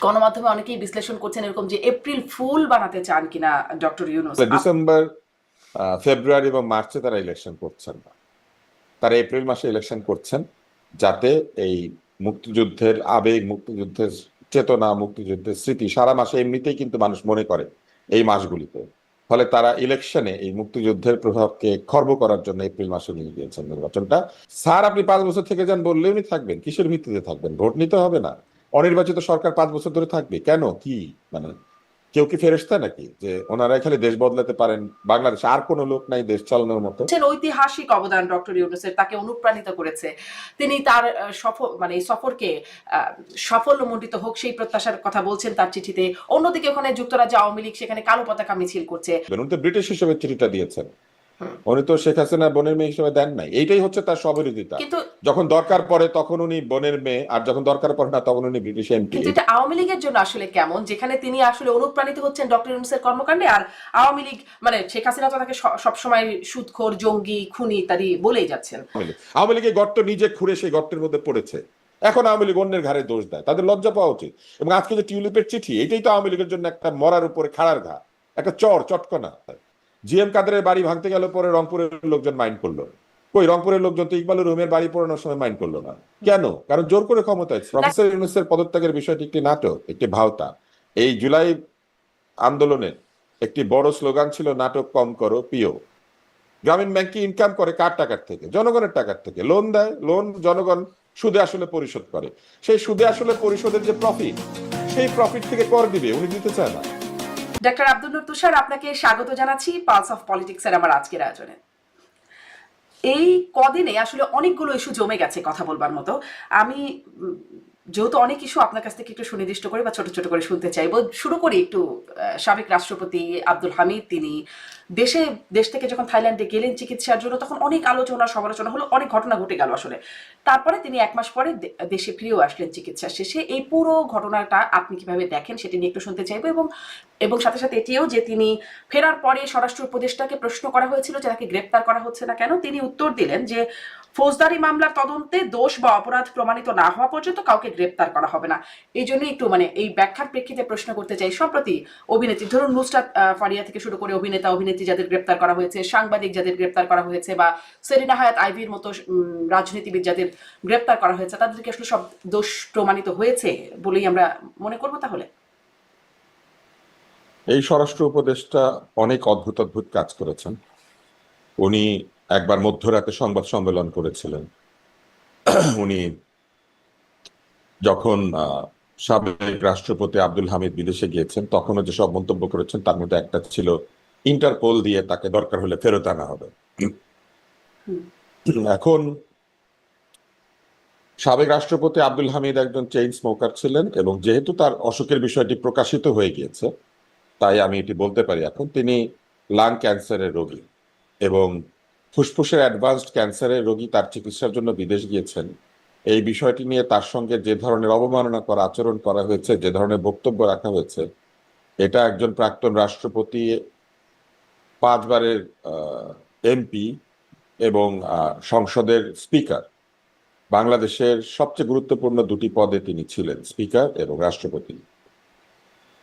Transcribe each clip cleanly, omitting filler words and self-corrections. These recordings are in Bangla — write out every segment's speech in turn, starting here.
গণমাধ্যমে অনেকেই বিশ্লেষণ করছেন এরকম যে এপ্রিল ফুল বানাতে চান কিনা ডক্টর ইউনূস। ডিসেম্বর, ফেব্রুয়ারি এবং মার্চে তারা ইলেকশন করছেন না, তারা এপ্রিল মাসে ইলেকশন করছেন, যাতে এই মুক্তিযুদ্ধের আবেগ, মুক্তিযুদ্ধের চেতনা, মুক্তিযুদ্ধের স্মৃতি সারা মাসে এমনিতেই কিন্তু মানুষ মনে করে এই মাসগুলিতে। ফলে তারা ইলেকশনে এই মুক্তিযুদ্ধের প্রভাবকে খর্ব করার জন্য এপ্রিল মাসে নিয়ে গিয়েছেন নির্বাচনটা। স্যার আপনি 5 বছর থেকে যান বললে উনি থাকবেন, কিসের ভিত্তিতে থাকবেন? ভোট নিতে হবে না? অনির্বাচিত সরকার 5 বছর ধরে থাকবে কেন? কি মানে কেউ কি ফেরেশতা নাকি যে ওনারা খালি দেশ বদলাতে পারেন? বাংলাদেশে আর কোনো লোক নাই দেশ চালানোর মতো? ঐতিহাসিক অবদান ডক্টর ইউনূসের, তাকে অনুপ্রাণিত করেছে। তিনি তার সফর মানে এই সফরকে সাফল্যমণ্ডিত হোক সেই প্রত্যাশার কথা বলছেন তার চিঠিতে। অন্যদিকে ওখানে যুক্তরাজ্য আওয়ামী লীগ সেখানে কালো পতাকা মিছিল করছে। উনি তো ব্রিটিশ হিসেবে চিঠিটা দিয়েছেন, উনি তো শেখ হাসিনা বোনের মেয়ে হিসেবে দেন নাই। এইটাই হচ্ছে তার স্ববিরোধিতা। যখন দরকার পড়ে তখন উনি বোনের মেয়ে, আর যখন দরকার পড়ে না তখন উনি ব্রিটিশ এমপি। কিন্তু এটা আওয়ামী লীগের জন্য আসলে কেমন, যেখানে তিনি আসলে অনুপ্রাণিত হচ্ছেন ডক্টর ইউনূসের কর্মকাণ্ডে, আর আওয়ামী লীগ মানে শেখ হাসিনা তো তাকে সবসময় সুদখোর, জঙ্গি, খুনি ইত্যাদি বলেই যাচ্ছেন। আওয়ামী লীগের গর্ত নিজে খুঁড়ে সেই গর্তের মধ্যে পড়েছে, এখন আওয়ামী লীগ অন্যের ঘাড়ে দোষ দেয়। তাদের লজ্জা পাওয়া উচিত। এবং আজকে যে টিউলিপের চিঠি, এটাই তো আওয়ামী লীগের জন্য একটা মরার উপরে খাড়ার ঘা, একটা চটকনা। জিএম কাদেরের বাড়ি ভাঙতে গেল, পরে রংপুরের লোকজন মাইন্ড করলো। কই রংপুরের লোকজন তো ইকবালের রুমের বাড়ি পড়ানোর সময় মাইন্ড করলো না কেন? কারণ জোর করে ক্ষমতায়। প্রফেসর ইউনূসের পদত্যাগের বিষয়টি একটি নাটক, একটি ভাওতা। এই জুলাই আন্দোলনের একটি বড় স্লোগান ছিল নাটক কম করো পিও। গ্রামীণ ব্যাংক কি ইনকাম করে কার টাকার থেকে? জনগণের টাকার থেকে। লোন দেয়, লোন জনগণ সুদে আসলে পরিশোধ করে। সেই সুদে আসলে পরিশোধের যে প্রফিট, সেই প্রফিট থেকে কর দিবে, উনি দিতে চায় না। ডক্টর আব্দুল নূর তুষার, আপনাকে স্বাগত জানাচ্ছি পালস অফ পলিটিক্সের আমার আজকের আয়োজনে। এই কদিনে আসলে অনেকগুলো ইস্যু জমে গেছে কথা বলবার মতো। আমি যেহেতু অনেক ইস্যু আপনার কাছ থেকে একটু সুনির্দিষ্ট করে বা ছোট ছোট করে শুনতে চাইবো। শুরু করি একটু সাবেক রাষ্ট্রপতি আব্দুল হামিদ, তিনি দেশ থেকে যখন থাইল্যান্ডে গেলেন চিকিৎসার জন্য, তখন অনেক আলোচনা সমালোচনা হলো, অনেক ঘটনা ঘটে গেল আসলে। তারপরে তিনি 1 মাস পরে দেশে ফিরেও আসলেন চিকিৎসা শেষে। এই পুরো ঘটনাটা আপনি কিভাবে দেখেন সেটা নিয়ে একটু শুনতে চাইবো। এবং সাথে সাথে এটিও যে তিনি ফেরার পরে স্বরাষ্ট্র উপদেষ্টাকে প্রশ্ন করা হয়েছিল যে তাকে গ্রেপ্তার করা হচ্ছে না কেন, তিনি উত্তর দিলেন যে ফৌজদারি মামলার তদন্তে দোষ বা অপরাধ প্রমাণিত না হওয়া পর্যন্ত কাউকে গ্রেপ্তার করা হবে না। এই জন্য একটু এই ব্যাখ্যার প্রেক্ষিতে প্রশ্ন করতে চাই। সম্প্রতি অভিনেত্রী, ধরুন নুসরাত ফারিয়া থেকে শুরু করে অভিনেতা অভিনেত্রী যাদের গ্রেপ্তার করা হয়েছে, সাংবাদিক যাদের গ্রেপ্তার করা হয়েছে, বা সেরিনা হায়াত আইভির মতো রাজনীতিবিদ যাদের গ্রেপ্তার করা হয়েছে, তাদেরকে আসলে সব দোষ প্রমাণিত হয়েছে বলেই আমরা মনে করবো তাহলে? এই স্বরাষ্ট্র উপদেষ্টা অনেক অদ্ভুত অদ্ভুত কাজ করেছেন। উনি একবার মধ্যরাতে সংবাদ সম্মেলন করেছিলেন। উনি যখন সাবেক রাষ্ট্রপতি আব্দুল হামিদ বিদেশে গিয়েছেন, তখনও যেসব মন্তব্য করেছেন তার মধ্যে একটা ছিল ইন্টারপোল দিয়ে তাকে দরকার হলে ফেরত আনা হবে। এখন সাবেক রাষ্ট্রপতি আব্দুল হামিদ একজন চেইন স্মোকার ছিলেন, এবং যেহেতু তার অসুখের বিষয়টি প্রকাশিত হয়ে গিয়েছে, তাই আমি এটি বলতে পারি এখন তিনি লাং ক্যান্সারের রোগী এবং ফুসফুসের অ্যাডভান্সড ক্যান্সারের রোগী। তার চিকিৎসার জন্য বিদেশ গিয়েছেন। এই বিষয়টি নিয়ে তার সঙ্গে যে ধরনের অবমাননা করা আচরণ করা হয়েছে, যে ধরনের বক্তব্য রাখা হয়েছে, এটা একজন প্রাক্তন রাষ্ট্রপতি, 5 বারের এমপি এবং সংসদের স্পিকার, বাংলাদেশের সবচেয়ে গুরুত্বপূর্ণ 2টি পদে তিনি ছিলেন, স্পিকার এবং রাষ্ট্রপতি।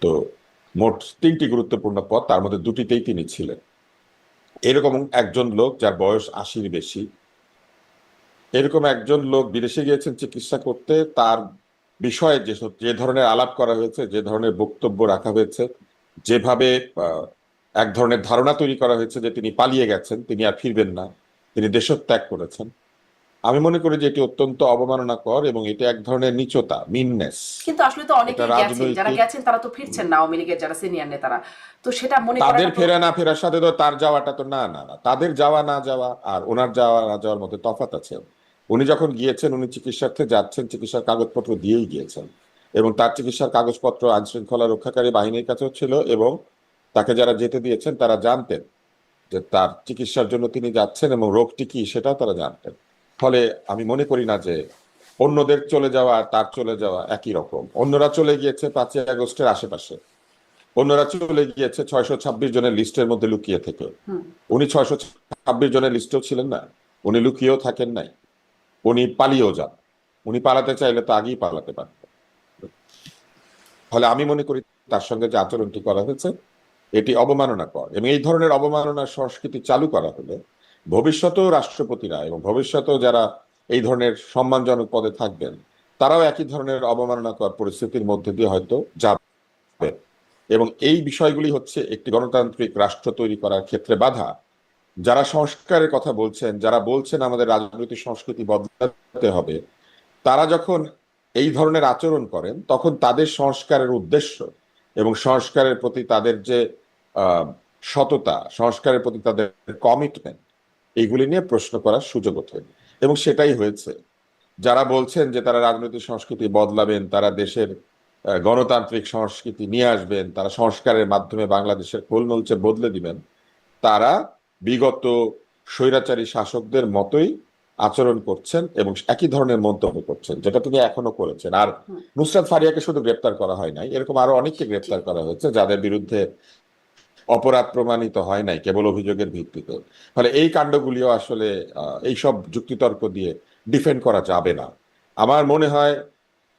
তো মোট 3টি গুরুত্বপূর্ণ পদ, তার মধ্যে 2টিতেই তিনি ছিলেন। এরকম একজন লোক যার বয়স 80-র বেশি, এরকম একজন লোক বিদেশে গিয়েছেন চিকিৎসা করতে। তার বিষয়ে যে ধরনের আলাপ করা হয়েছে, যে ধরনের বক্তব্য রাখা হয়েছে, যেভাবে এক ধরনের ধারণা তৈরি করা হয়েছে যে তিনি পালিয়ে গেছেন, তিনি আর ফিরবেন না, তিনি দেশত্যাগ করেছেন, আমি মনে করি যে এটি অত্যন্ত অবমাননাকর এবং এটা এক ধরনের নিচতা, মিননেস। কিন্তু আসলে তো অনেকেই গেছেন, যারা গেছেন তারা তো ফিরছেন না, আওয়ামী লীগের যারা সিনিয়র নেতারা, তো সেটা মনে করা তাদের ফেরা না ফেরার সাথে তো তার যাওয়াটা তো না না না, তাদের যাওয়া না যাওয়া আর ওনার যাওয়া না যাওয়ার মধ্যে তফাৎ আছে। উনি যখন গিয়েছেন, উনি চিকিৎসার্থে যাচ্ছেন, চিকিৎসার কাগজপত্র দিয়েই গিয়েছেন, এবং তার চিকিৎসার কাগজপত্র আইন শৃঙ্খলা রক্ষাকারী বাহিনীর কাছেও ছিল, এবং তাকে যারা যেতে দিয়েছেন তারা জানতেন যে তার চিকিৎসার জন্য তিনি যাচ্ছেন এবং রোগটি কি সেটাও তারা জানতেন। ফলে আমি মনে করি না যে অন্যদের চলে যাওয়া আর তার চলে যাওয়া একই রকম। অন্যরা চলে গিয়েছে 5ই আগস্টের আশেপাশে, অন্যরা চলে গিয়েছে 626 জনের লিস্টের মধ্যে লুকিয়ে থেকে। উনি 626 জনের লিস্টেও ছিলেন না, উনি লুকিয়েও থাকেন নাই, উনি পালিয়েও যান। উনি পালাতে চাইলে তো আগেই পালাতে পারতেন। ফলে আমি মনে করি তার সঙ্গে যে আচরণটি করা হয়েছে এটি অবমাননাকর, এবং এই ধরনের অবমাননার সংস্কৃতি চালু করা হলে ভবিষ্যতেও রাষ্ট্রপতিরা এবং ভবিষ্যতেও যারা এই ধরনের সম্মানজনক পদে থাকবেন তারাও একই ধরনের অবমাননাকর পরিস্থিতির মধ্যে দিয়ে হয়তো যাবে। এবং এই বিষয়গুলি হচ্ছে একটি গণতান্ত্রিক রাষ্ট্র তৈরি করার ক্ষেত্রে বাধা। যারা সংস্কারের কথা বলছেন, যারা বলছেন আমাদের রাজনৈতিক সংস্কৃতি বদলাতে হবে, তারা যখন এই ধরনের আচরণ করেন তখন তাদের সংস্কারের উদ্দেশ্য এবং সংস্কারের প্রতি তাদের যে আহ, সততা, সংস্কারের প্রতি তাদের কমিটমেন্ট, এইগুলি নিয়ে প্রশ্ন করার সুযোগ ওঠে। এবং সেটাই হয়েছে। যারা বলছেন যে তারা রাজনৈতিক সংস্কৃতি বদলাবেন, তারা দেশের গণতান্ত্রিক সংস্কৃতি নিয়ে আসবেন, তারা সংস্কারের মাধ্যমে বাংলাদেশের খোলনলচে বদলে দিবেন, তারা বিগত স্বৈরাচারী শাসকদের মতোই আচরণ করছেন এবং একই ধরনের মন্তব্য করছেন যেটা তিনি এখনো করেছেন। আর হুম, নুসরাত ফারিয়াকে শুধু গ্রেপ্তার করা হয় নাই, এরকম আরো অনেককে জি, গ্রেপ্তার করা হয়েছে যাদের বিরুদ্ধে অপরাধ প্রমাণিত হয় নাই, কেবল অভিযোগের ভিত্তিতে। ফলে এই কাণ্ডগুলিও আসলে এইসব যুক্তিতর্ক দিয়ে ডিফেন্ড করা যাবে না। আমার মনে হয়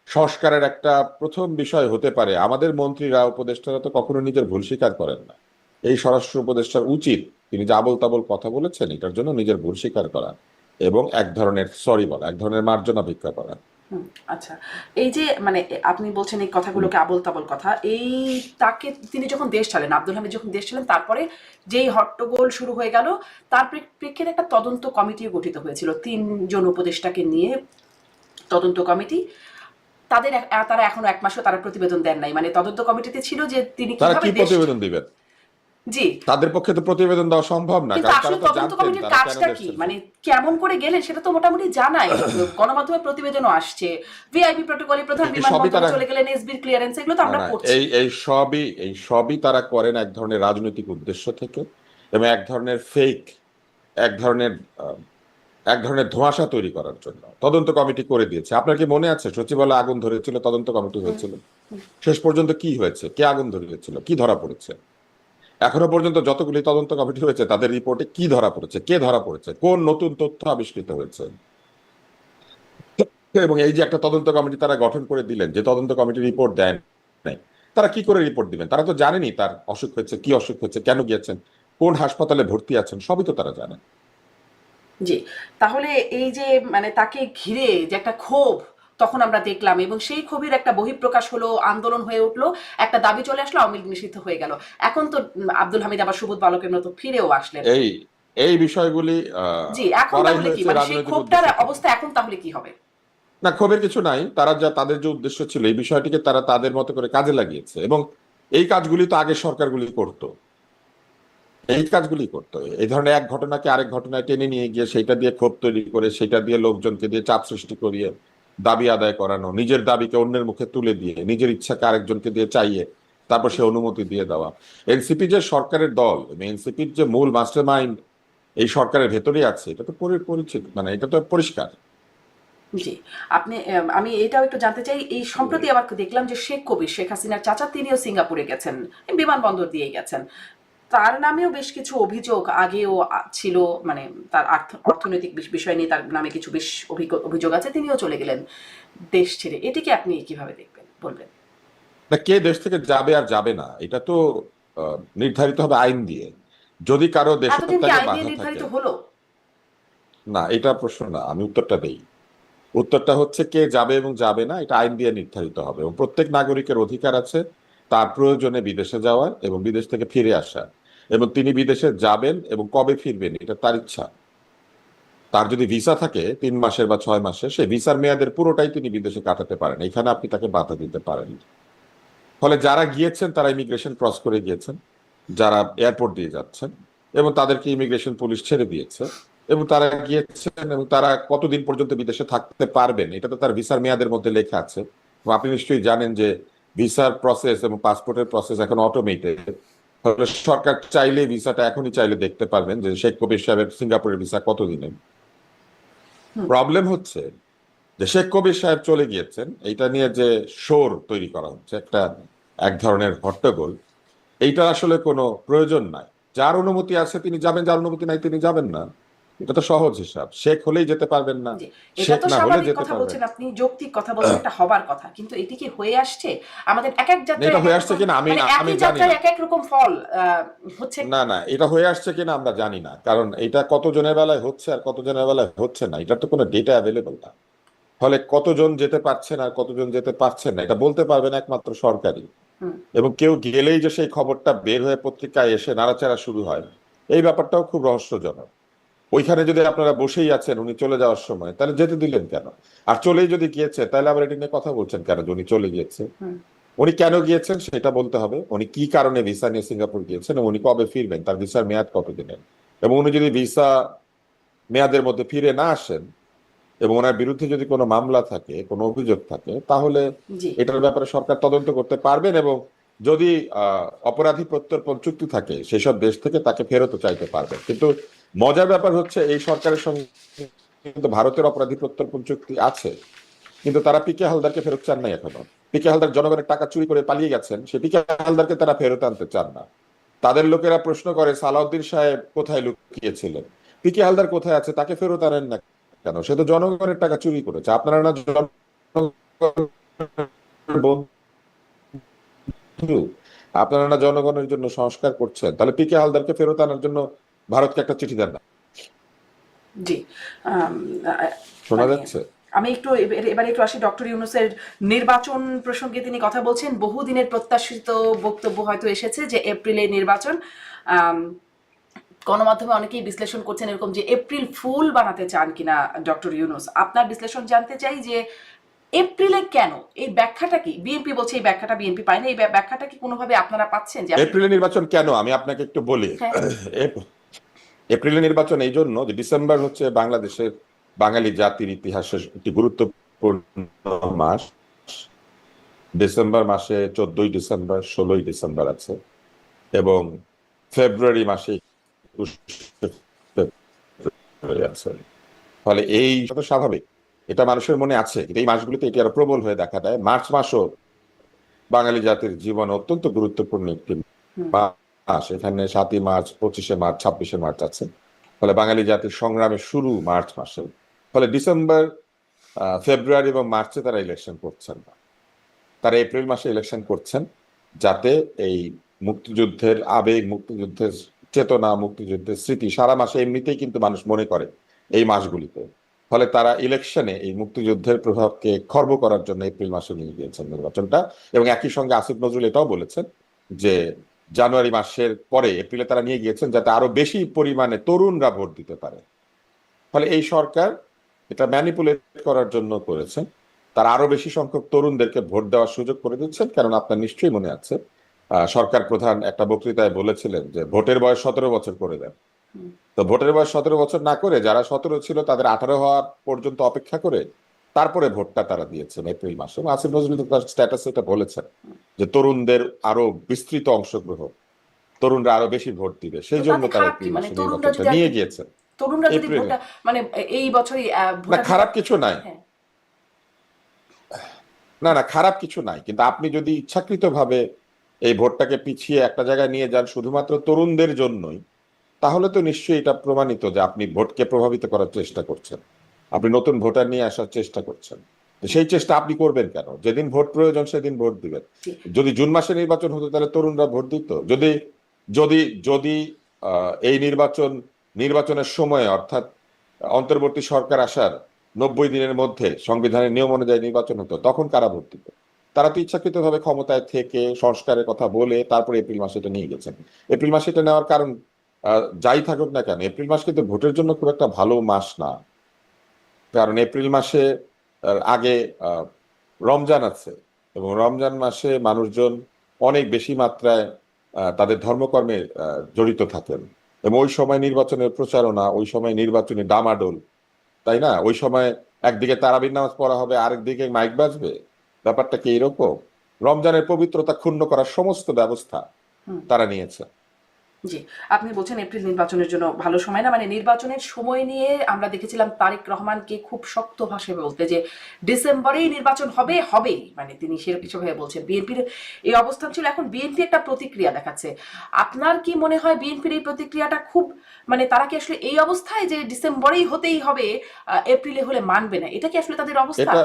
সংস্কারের একটা প্রথম বিষয় হতে পারে, আমাদের মন্ত্রীরা, উপদেষ্টারা তো কখনো নিজের ভুল স্বীকার করেন না। এই স্বরাষ্ট্র উপদেষ্টার উচিত তিনি যে আবোল তাবোল কথা বলেছেন এটার জন্য নিজের ভুল স্বীকার করা এবং এক ধরনের সরি বলা, এক ধরনের মার্জনা ভিক্ষা করা। হুম, আচ্ছা। এই যে মানে আপনি বলছেন এই কথাগুলোকে আবোল তাবোল কথা, এই তাকে তিনি যখন দেশ ছাড়েন, আব্দুল হামিদ যখন দেশ ছাড়েন, তারপরে যেই হট্টগোল শুরু হয়ে গেল, তার প্রেক্ষিতে একটা তদন্ত কমিটিও গঠিত হয়েছিল 3 জন উপদেষ্টাকে নিয়ে। তদন্ত কমিটি, তারা এখনো 1 মাসও তারা প্রতিবেদন দেন নাই। মানে তদন্ত কমিটিতে ছিল যে তিনি তারা কিভাবে কি দেশ, প্রতিবেদন দিবেন? জি, তাদের পক্ষে তো প্রতিবেদন দেওয়া সম্ভব না, কিন্তু কারণ আসলে তারা তো তদন্ত জানতেন কমিটির তারা কেন কাজটা দেশ কি, ছেড়েছেন। মানে কেমন করে গেলেন সেটা তো মোটামুটি জানাই, গণমাধ্যমে প্রতিবেদনও আসছে, ভিআইপি প্রটোকলে প্রধান এই সবই বিমানবন্দরে তারা, চলে গেলেন, এসবির ক্লিয়ারেন্স, এগুলো তো না আমরা না, পড়ছি। এই সবই তারা করেন এক ধরনের রাজনৈতিক উদ্দেশ্য থেকে, এবং এক ধরনের ফেক, এক ধরনের আহ, এক ধরনের ধোঁয়াশা তৈরি করার জন্য তদন্ত কমিটি করে দিয়েছে। আপনার কি মনে আছে সচিবালয়ে আগুন ধরেছিল, তদন্ত কমিটি হয়েছিল, শেষ পর্যন্ত কি হয়েছে? কে আগুন ধরিয়েছিল? কি ধরা পড়েছে? এখনো পর্যন্ত যতগুলি তদন্ত কমিটি হয়েছে তাদের রিপোর্টে কি ধরা পড়েছে? কে ধরা পড়েছে? কোন নতুন তথ্য আবিষ্কৃত হয়েছে? এবং এই যে একটা তদন্ত কমিটি তারা গঠন করে দিলেন, যে তদন্ত কমিটি রিপোর্ট দেয় নাই, তারা কি করে রিপোর্ট দিবেন? তারা তো জানেনই তার অসুখ হয়েছে, কি অসুখ হয়েছে, কেন গিয়েছেন, কোন হাসপাতালে ভর্তি আছেন, সবই তো তারা জানেন। জি, তাহলে এই যে মানে তাকে ঘিরে যে একটা ক্ষোভ তখন আমরা দেখলাম, এবং সেই ক্ষোভের একটা বহিঃপ্রকাশ হলো, আন্দোলন হয়ে উঠলো, একটা দাবি চলে আসলো, আওয়ামী লীগ নিষিদ্ধ হয়ে গেল। এখন তো আব্দুল হামিদ আবার সুবোধ বালকের মতো ফিরেও আসলেন। এই এই বিষয়গুলি জি, এখন করাই তাহলে কি, হয়েছে মানে সেই রাজনৈতিক ক্ষোভটার উদ্দেশ্য থেকে। অবস্থা এখন তাহলে কি হবে? না, ক্ষোভের কিছু নাই, তারা যা তাদের যে উদ্দেশ্য ছিল এই বিষয়টিকে তারা তাদের মতো করে কাজে লাগিয়েছে, এবং এই কাজগুলি তো আগের সরকারগুলি করতো, এই কাজগুলি করতো। এই ধরনের এক ঘটনাকে আরেক ঘটনায় টেনে নিয়ে গিয়ে সেটা দিয়ে ক্ষোভ তৈরি করে, সেটা দিয়ে লোকজনকে দিয়ে চাপ সৃষ্টি করিয়ে দাবি আদায় করানো, নিজের দাবিকে অন্যের মুখে তুলে দিয়ে নিজের ইচ্ছাকে আরেকজনকে দিয়ে চাইয়ে তারপর সে অনুমতি দিয়ে দেওয়া। এনসিপি যে সরকারের দল, এনসিপির যে মূল মাস্টারমাইন্ড এই সরকারের ভেতরেই আছে, এটা তো পরিচিত, মানে এটা তো পরিষ্কার। জি, আপনি আমি এটাও একটু জানতে চাই, এই সম্প্রতি আবার দেখলাম যে শেখ কবির, শেখ হাসিনার চাচা, তিনিও সিঙ্গাপুরে গেছেন, বিমানবন্দর দিয়ে গেছেন। তার নামেও বেশ কিছু অভিযোগ আগেও ছিল, মানে তার অর্থনৈতিক বিষয় নিয়ে তার নামে কিছু বেশ অভিযোগ আছে, তিনিও চলে গেলেন দেশ ছেড়ে। এটিকে আপনি কিভাবে দেখবেন, বলবেন? না, কে দেশ থেকে যাবে আর যাবে না এটা তো নির্ধারিত হবে আইন দিয়ে। যদি কারো এতদিন কি দেশত্যাগে আইন দিয়ে বাধা থাকে, নির্ধারিত হলো? না এটা প্রশ্ন না, আমি উত্তরটা দেই। উত্তরটা হচ্ছে কে যাবে এবং যাবে না এটা আইন দিয়ে নির্ধারিত হবে, এবং প্রত্যেক নাগরিকের অধিকার আছে তার প্রয়োজনে বিদেশে যাওয়ার এবং বিদেশ থেকে ফিরে আসা, এবং তিনি বিদেশে যাবেন এবং কবে ফিরবেন এটা তার ইচ্ছা। তার যদি ভিসা থাকে 3 মাসের বা 6 মাসের, সেই ভিসার মেয়াদের পুরোটাই তিনি বিদেশে কাটাতে পারেন, এখানে আপনি তাকে বাধা দিতে পারেন। ফলে যারা গিয়েছেন তারা ইমিগ্রেশন ক্রস করে গিয়েছেন, যারা এয়ারপোর্ট দিয়ে যাচ্ছেন, এবং তাদেরকে ইমিগ্রেশন পুলিশ ছেড়ে দিয়েছে, এবং তারা গিয়েছেন, এবং তারা কতদিন পর্যন্ত বিদেশে থাকতে পারবেন এটা তো তার ভিসার মেয়াদের মধ্যে লেখা আছে। এবং আপনি নিশ্চয়ই জানেন যে ভিসার প্রসেস এবং পাসপোর্টের প্রসেস এখন অটোমেটেড। ফলে সরকার চাইলে ভিসাটা এখনই চাইলে দেখতে পারবেন যে শেখ কবির সাহেবের সিঙ্গাপুরের ভিসা কতদিনের। হুম, প্রবলেম হচ্ছে যে শেখ কবির সাহেব চলে গিয়েছেন এইটা নিয়ে যে শোর তৈরি করা হচ্ছে, একটা এক ধরনের হট্টগোল, এইটা আসলে কোনো প্রয়োজন নাই। যার অনুমতি আছে তিনি যাবেন, যার অনুমতি নাই তিনি যাবেন না। এটা তো সহজ হিসাব, শেখ হলেই যেতে পারবেন না, জি, এটা শেখ তো না হলে স্বাভাবিক যেতে কথা পারবেন। বলছেন আপনি, যৌক্তিক কথা বলছেন, এটা হবার কথা, কিন্তু এটি কি হয়ে আসছে? আমাদের এক এক যাত্রায় এটা এক এক হয়ে আসছে রকম, কিনা আমি মানে আমি একই জানি যাত্রায় না। এক এক রকম ফল হচ্ছে। না না, এটা হয়ে আসছে কিনা আমরা জানি না, কারণ এটা কতজনের বেলায় হচ্ছে আর কতজনের বেলায় হচ্ছে না, এটা তো কোনো ডেটা অ্যাভেলেবল না। ফলে কতজন যেতে পারছেন আর কতজন যেতে পারছেন না এটা বলতে পারবেন একমাত্র সরকারই। হুম, এবং কেউ গেলেই যে সেই খবরটা বের হয়ে পত্রিকায় এসে নাড়াচাড়া শুরু হয়, এই ব্যাপারটাও খুব রহস্যজনক। ওইখানে যদি আপনারা বসেই আছেন উনি চলে যাওয়ার সময়, তাহলে যেতে দিলেন কেন? আর চলেই যদি গিয়েছে তাহলে আবার এটা নিয়ে কথা বলছেন কেন যে উনি চলে গিয়েছে? হুম, উনি কেন গিয়েছেন সেটা বলতে হবে, উনি কি কারণে ভিসা নিয়ে সিঙ্গাপুর গিয়েছেন এবং উনি কবে ফিরবেন, তার ভিসার মেয়াদ কতদিনের। এবং উনি যদি ভিসা মেয়াদের মধ্যে ফিরে না আসেন এবং ওনার বিরুদ্ধে যদি কোনো মামলা থাকে, কোনো অভিযোগ থাকে, তাহলে জি, এটার ব্যাপারে সরকার তদন্ত করতে পারবেন এবং যদি অপরাধী প্রত্যর্পণ চুক্তি থাকে সেসব দেশ থেকে তাকে ফেরতও চাইতে পারবেন। কিন্তু মজার ব্যাপার হচ্ছে এই সরকারের সঙ্গে কিন্তু ভারতের অপরাধী প্রত্যর্পণ চুক্তি আছে, কিন্তু তারা পিকে হালদারকে ফেরত চান নাই এখনো। পিকে হালদার জনগণের টাকা চুরি করে পালিয়ে গেছেন, সে পিকে হালদারকে তারা ফেরত আনতে চান না। তাদের লোকেরা প্রশ্ন করে সালাউদ্দিন সাহেব কোথায় লুকিয়েছিলেন, পিকে হালদার কোথায় আছে, তাকে ফেরত আনেন না কেন? সে তো জনগণের টাকা চুরি করেছে। আপনারা না জনগণের বন্ধু, আপনারা না জনগণের জন্য সংস্কার করছেন, তাহলে পিকে হালদারকে ফেরত আনার জন্য ভারতকে একটা চিঠি দেন না। জি। আম, আ- শোনা মানে যাচ্ছে? আমি একটু এবারে একটু আসি ডক্টর ইউনূসের নির্বাচন প্রসঙ্গে। তিনি কথা বলছেন, বহুদিনের প্রত্যাশিত বক্তব্য হয়তো এসেছে যে এপ্রিলে নির্বাচন। আম, গণমাধ্যমে অনেকেই বিশ্লেষণ করছেন এরকম যে এপ্রিল ফুল বানাতে চান কিনা ডক্টর ইউনূস। আপনার বিশ্লেষণ জানতে চাই যে এপ্রিলে কেন, এই ব্যাখ্যাটা কি? বিএনপি বলছে এই ব্যাখ্যাটা বিএনপি পায় না, এই ব্যাখ্যাটা কি কোনোভাবে আপনারা পাচ্ছেন যে আসলে? এপ্রিলে নির্বাচন কেন আমি আপনাকে একটু বলি। হ্যাঁ, এপ্রিলে নির্বাচন এই জন্য যে ডিসেম্বর হচ্ছে বাংলাদেশের বাঙালি জাতির ইতিহাসের একটি গুরুত্বপূর্ণ মাস। ডিসেম্বর মাসে 14ই ডিসেম্বর, 16ই ডিসেম্বর আছে এবং ফেব্রুয়ারি মাসে 21শে ফেব্রুয়ারি আছে। ফলে এই তো স্বাভাবিক, এটা মানুষের মনে আছে, কিন্তু এই মাসগুলিতে এটি আরো প্রবল হয়ে দেখা দেয়। মার্চ মাসও বাঙালি জাতির জীবন অত্যন্ত গুরুত্বপূর্ণ একটি হুম, মাস। এখানে 7ই মার্চ, 25শে মার্চ, 26শে মার্চ আছে। ফলে বাঙালি জাতির সংগ্রামের শুরু মার্চ মাসে। ফলে ডিসেম্বর, ফেব্রুয়ারি এবং মার্চে তারা ইলেকশন করছেন না, তারা এপ্রিল মাসে ইলেকশন করছেন, যাতে এই মুক্তিযুদ্ধের আবেগ, মুক্তিযুদ্ধের চেতনা, মুক্তিযুদ্ধের স্মৃতি সারা মাসে এমনিতেই কিন্তু মানুষ মনে করে এই মাসগুলিতে। ফলে তারা ইলেকশনে এই মুক্তিযুদ্ধের প্রভাবকে খর্ব করার জন্য এপ্রিল মাসে নিয়ে গিয়েছেন নির্বাচনটা। এবং একই সঙ্গে আসিফ নজরুল এটাও বলেছেন যে জানুয়ারি মাসের পরে এপ্রিলে তারা নিয়ে গিয়েছেন যাতে আরো বেশি পরিমাণে তরুণরা ভোট দিতে পারে। ফলে এই সরকার এটা ম্যানিপুলেট করার জন্য করেছে, তারা আরো বেশি সংখ্যক তরুণদেরকে ভোট দেওয়ার সুযোগ করে দিচ্ছেন। কারণ আপনার নিশ্চয়ই মনে আছে, সরকার প্রধান একটা বক্তৃতায় বলেছিলেন যে ভোটের বয়স 17 বছর করে দেন। হুম। তো ভোটের বয়স 17 বছর না করে যারা 17 ছিল তাদের 18 হওয়ার পর্যন্ত অপেক্ষা করে তারপরে ভোটটা তারা দিয়েছেন এপ্রিল মাসে। এবং আসিফ নজরুল তার স্ট্যাটাসে এটা বলেছেন যে তরুণদের আরো বিস্তৃত অংশগ্রহণ, তরুণরা আরো বেশি ভোট দিবে, তো সেই জন্য তাতে তারা খারাপ কি? এপ্রিল মানে মাসে তরুণরা নির্বাচনটা যদি নিয়ে আজকে, গিয়েছেন। তরুণরা যদি এপ্রিলে ভোটটা, মানে এই বছরই না, ভোটাধিকার। খারাপ কিছু নাই। হ্যাঁ, না না, খারাপ কিছু নাই, কিন্তু আপনি যদি ইচ্ছাকৃতভাবে এই ভোটটাকে পিছিয়ে একটা জায়গায় নিয়ে যান শুধুমাত্র তরুণদের জন্যই, তাহলে তো নিশ্চয়ই এটা প্রমাণিত যে আপনি ভোটকে প্রভাবিত করার চেষ্টা করছেন, আপনি নতুন ভোটার নিয়ে আসার চেষ্টা করছেন। তো সেই চেষ্টা আপনি করবেন কেন? যেদিন ভোট প্রয়োজন সেদিন ভোট দিবেন। জি, যদি জুন মাসে নির্বাচন হতো তাহলে তরুণরা ভোট দিত। যদি যদি যদি এই নির্বাচনের সময়, অর্থাৎ অন্তর্বর্তী সরকার আসার 90 দিনের মধ্যে সংবিধানের নিয়ম অনুযায়ী নির্বাচন হতো, তখন কারা ভোট দিত? তারা তো ইচ্ছাকৃতভাবে ক্ষমতায় থেকে সংস্কারের কথা বলে তারপরে এপ্রিল মাসে এটা নিয়ে গেছেন। এপ্রিল মাসে এটা নেওয়ার কারণ যাই থাকুক না কেন, এপ্রিল মাস কিন্তু ভোটের জন্য খুব একটা ভালো মাস না। কারণ এপ্রিল মাসে আগে আহ, রমজান আছে এবং রমজান মাসে মানুষজন অনেক বেশি মাত্রায় তাদের ধর্মকর্মে জড়িত থাকেন। এবং ওই সময় নির্বাচনের প্রচারণা, ওই সময় নির্বাচনী ডামাডোল, তাই না? ওই সময় একদিকে তারাবির নামাজ পড়া হবে, আরেকদিকে মাইক বাজবে। ব্যাপারটা কি এরকম? রমজানের পবিত্রতা ক্ষুণ্ণ করার সমস্ত ব্যবস্থা হুম, তারা নিয়েছে। জি, আপনি বলছেন এপ্রিল নির্বাচনের জন্য ভালো সময় না, মানে নির্বাচনের সময় নিয়ে আমরা দেখেছিলাম তারেক রহমানকে খুব শক্ত ভাষায় বলতে যে ডিসেম্বরেই নির্বাচন হবে, হবেই, মানে তিনি সেভাবে বলছেন। বিএনপির এই অবস্থান ছিল, এখন বিএনপি একটা প্রতিক্রিয়া দেখাচ্ছে। আপনার কি মনে হয় বিএনপির এই প্রতিক্রিয়াটা খুব, মানে তারা কি আসলে এই অবস্থায় যে ডিসেম্বরেই হতেই হবে, এপ্রিলে হলে মানবে না, এটা কি আসলে তাদের অবস্থা? এটা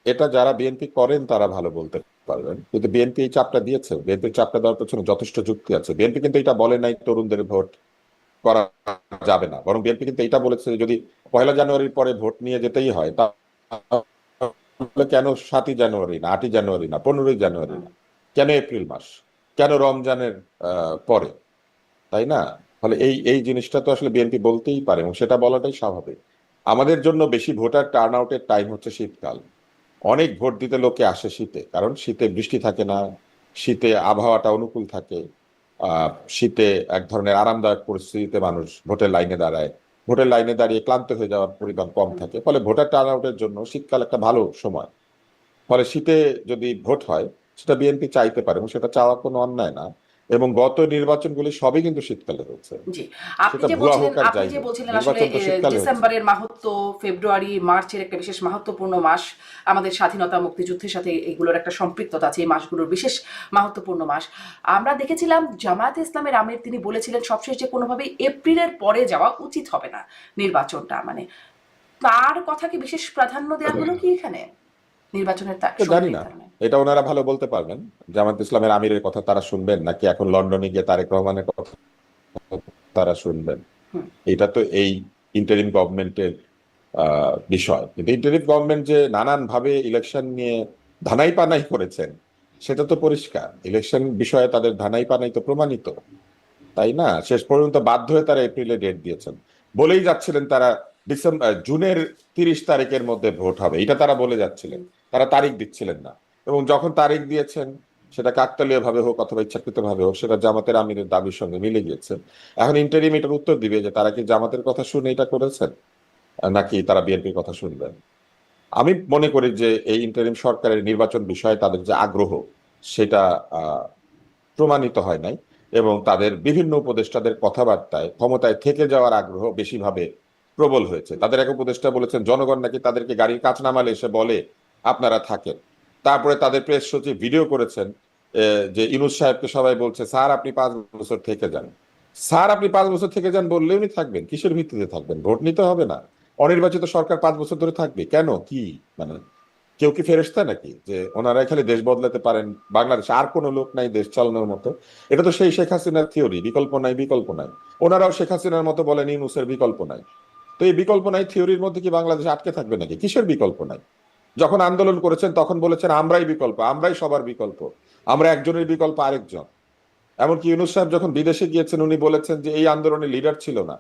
এটা যারা বিএনপি করেন তারা ভালো বলতে পারবেন, কিন্তু বিএনপি এই চাপটা দিয়েছে, বিএনপির চাপটা দেওয়ার পেছনে যথেষ্ট যুক্তি আছে। বিএনপি কিন্তু এটা বলে নাই তরুণদের ভোট করা যাবে না, বরং বিএনপি কিন্তু এটা বলেছে যে যদি 1 জানুয়ারির পরে ভোট নিয়ে যেতেই হয় তাহলে কেন 7ই জানুয়ারি না, 8ই জানুয়ারি না, 15ই জানুয়ারি না, কেন এপ্রিল মাস, কেন রমজানের পরে, তাই না? ফলে এই এই জিনিসটা তো আসলে বিএনপি বলতেই পারে এবং সেটা বলাটাই স্বাভাবিক। আমাদের জন্য বেশি ভোটার টার্ন আউটের টাইম হচ্ছে শীতকাল। অনেক ভোট দিতে লোকে আসে শীতে, কারণ শীতে বৃষ্টি থাকে না, শীতে আবহাওয়াটা অনুকূল থাকে। শীতে এক ধরনের আরামদায়ক পরিস্থিতিতে মানুষ ভোটের লাইনে দাঁড়ায়, ভোটের লাইনে দাঁড়িয়ে ক্লান্ত হয়ে যাওয়ার পরিমাণ কম থাকে, ফলে ভোটার টার্ন আউটের জন্য শীতকাল একটা ভালো সময়। ফলে শীতে যদি ভোট হয় সেটা বিএনপি চাইতে পারে এবং সেটা চাওয়া কোনো অন্যায় না। এবং গত নির্বাচনগুলি সবই কিন্তু শীতকালে হয়েছে, জি, আপনি সেটা যে ভুয়া বলছিলেন হোক আর আপনি যাই যে হোক, বলছিলেন আসলে নির্বাচন তো শীতকালে হয়েছে। ডিসেম্বরের মাহাত্ম্য, ফেব্রুয়ারি মার্চের একটা বিশেষ মাহাত্ম্যপূর্ণ মাস, আমাদের স্বাধীনতা মুক্তিযুদ্ধের সাথে এগুলোর একটা সম্পৃক্ততা আছে, এই মাসগুলোর বিশেষ মাহাত্ম্যপূর্ণ মাস। আমরা দেখেছিলাম জামায়াতে ইসলামের আমির তিনি বলেছিলেন সবশেষ যে কোনোভাবেই এপ্রিলের পরে যাওয়া উচিত হবে না নির্বাচনটা, মানে তার কথাকে বিশেষ প্রাধান্য দেওয়া হলো কি এখানে নির্বাচনের তো সময় জানি না, নির্ধারণে? এটা ওনারা ভালো বলতে পারবেন। জামাত ইসলামের আমিরের কথা তারা শুনবেন নাকি এখন লন্ডনে গিয়ে তারেক রহমানের কথা তারা শুনবেন, হুম। এটা তো এই ইন্টারিম গভর্নমেন্টের বিষয়। কিন্তু ইন্টারিম গভর্নমেন্ট যে নানান ভাবে ইলেকশন নিয়ে ধানাই পানাই করেছেন সেটা তো পরিষ্কার, ইলেকশন বিষয়ে তাদের ধানাই পানাই তো প্রমাণিত, তাই না? শেষ পর্যন্ত বাধ্য হয়ে তারা এপ্রিলে ডেট দিয়েছেন, বলেই যাচ্ছিলেন তারা জুনের 30 তারিখের মধ্যে ভোট হবে, এটা তারা বলে যাচ্ছিলেন, তারা তারিখ দিচ্ছিলেন না। এবং যখন তারিখ দিয়েছেন সেটা কাকতালীয় ভাবে হোক অথবা ইচ্ছাকৃত ভাবে হোক, সেটা জামাতের আমিরের দাবির সঙ্গে মিলে গিয়েছে। এখন ইন্টারিম এটার উত্তর দিবে যে তারা কি জামাতের কথা শুনে এটা করেছেন নাকি তারা বিএনপির কথা শুনবেন। আমি মনে করি যে এই ইন্টারিম সরকারের নির্বাচন বিষয়ে তাদের যে আগ্রহ সেটা প্রমাণিত হয় নাই, এবং তাদের বিভিন্ন উপদেষ্টাদের কথাবার্তায় ক্ষমতায় থেকে যাওয়ার আগ্রহ বেশিভাবে প্রবল হয়েছে। তাদের এক উপদেষ্টা বলেছেন জনগণ নাকি তাদেরকে গাড়ির কাছ নামালে এসে বলে আপনারা থাকেন। তারপরে তাদের প্রেস সচিব ভিডিও করেছেন যে ইউনূস সাহেবকে সবাই বলছে স্যার আপনি 5 বছর থেকে যান, স্যার আপনি 5 বছর থেকে যান বললে উনি থাকবেন, কিসের ভিত্তিতে থাকবেন? ভোট নিতে হবে না? অনির্বাচিত সরকার 5 বছর ধরে থাকবে কেন? কি মানে কেউ কি ফেরেশতা নাকি যে ওনারা খালি দেশ বদলাতে পারেন, বাংলাদেশে আর কোনো লোক নাই দেশ চালানোর মতো? এটা তো সেই শেখ হাসিনার থিওরি, বিকল্প নাই বিকল্প নাই। ওনারাও শেখ হাসিনার মতো বলেন ইউনূসের বিকল্প নাই। তো এই বিকল্প নাই থিওরির মধ্যে কি বাংলাদেশ আটকে থাকবে নাকি? কিসের বিকল্প নাই? যখন আন্দোলন করেছেন তখন বলেছেন আমরাই বিকল্প, আমরাই সবার বিকল্প, আমরা একজনের বিকল্প আরেকজন। এমনকি ইউনূস সাহেব যখন বিদেশে গিয়েছেন উনি বলেছেন যে এই আন্দোলনের লিডার ছিল না,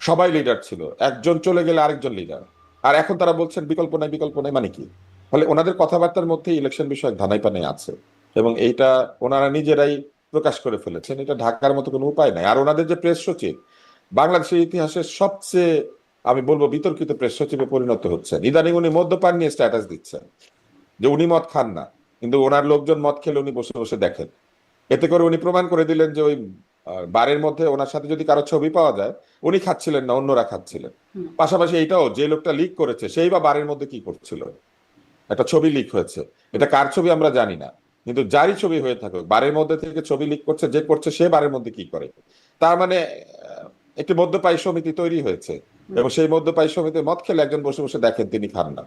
সবাই লিডার ছিল, একজন চলে গেলে আরেকজন লিডার। আর এখন তারা বলছেন বিকল্প নাই বিকল্প নাই, মানে কি? ফলে ওনাদের কথাবার্তার মধ্যে ইলেকশন বিষয়ক ধানাই পানাই আছে, এবং এইটা ওনারা নিজেরাই প্রকাশ করে ফেলেছেন, এটা ঢাকার মতো কোনো উপায় নাই। আর ওনাদের যে প্রেস সচিব বাংলাদেশের ইতিহাসের সবচেয়ে আমি বলবো বিতর্কিত প্রেস সচিবে পরিণত হচ্ছেন। ইদানিং উনি মদ্যপান নিয়ে স্ট্যাটাস দিচ্ছেন যে উনি মদ খান না, কিন্তু ওনার লোকজন মদ খেলে উনি বসে বসে দেখেন। এতে করে উনি প্রমাণ করে দিলেন যে ওই বারের মধ্যে ওনার সাথে যদি কারো ছবি পাওয়া যায় উনি খাচ্ছিলেন না, অন্যরা খাচ্ছিলেন। হুম। পাশাপাশি এইটাও যে লোকটা লিক করেছে সেই বা বারের মধ্যে কি করছিল, একটা ছবি লিক হয়েছে, এটা কার ছবি আমরা জানি না, কিন্তু যারই ছবি হয়ে থাকুক বারের মধ্যে থেকে ছবি লিক করছে, যে করছে সে বারের মধ্যে কি করে। তার মানে একটি মদ্যপায়ী সমিতি তৈরি হয়েছে, এবং সেই মদ্যপায়ী সমিতি মদ খেলে একজন বসে বসে দেখেন, তিনি খান না।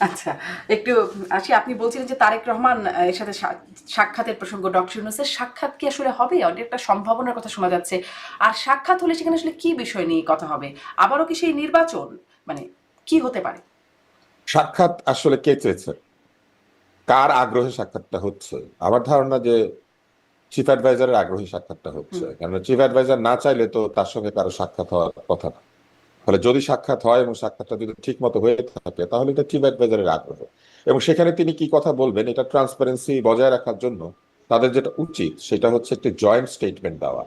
আচ্ছা, একটু আসি, আপনি বলছিলেন যে তারেক রহমান এর সাথে সাক্ষাতের প্রসঙ্গ, ডক্টর ইউনূসের সাক্ষাৎ কি আসলে হবে? অনেক একটা সম্ভাবনার কথা শোনা যাচ্ছে। আর সাক্ষাৎ হলে সেখানে আসলে কি বিষয় নিয়ে কথা হবে? আবারও কি সেই নির্বাচন, মানে কি হতে পারে? সাক্ষাৎ আসলে কে চেয়েছে, কার আগ্রহে সাক্ষাৎটা হচ্ছে? আমার ধারণা যে চিফ অ্যাডভাইজারের আগ্রহী সাক্ষাৎটা হচ্ছে, হুম। কারণ চিফ অ্যাডভাইজার না চাইলে তো তার সঙ্গে কারো সাক্ষাৎ হওয়ার কথা না। ফলে যদি সাক্ষাৎ হয় এবং সাক্ষাৎটা যদি ঠিক মতো হয়ে থাকে তাহলে এটা চিফ অ্যাডভাইজারের আগ্রহ, এবং সেখানে তিনি কি কথা বলবেন এটা ট্রান্সপারেন্সি বজায় রাখার জন্য তাদের যেটা উচিত সেটা হচ্ছে একটি জয়েন্ট স্টেটমেন্ট দেওয়া।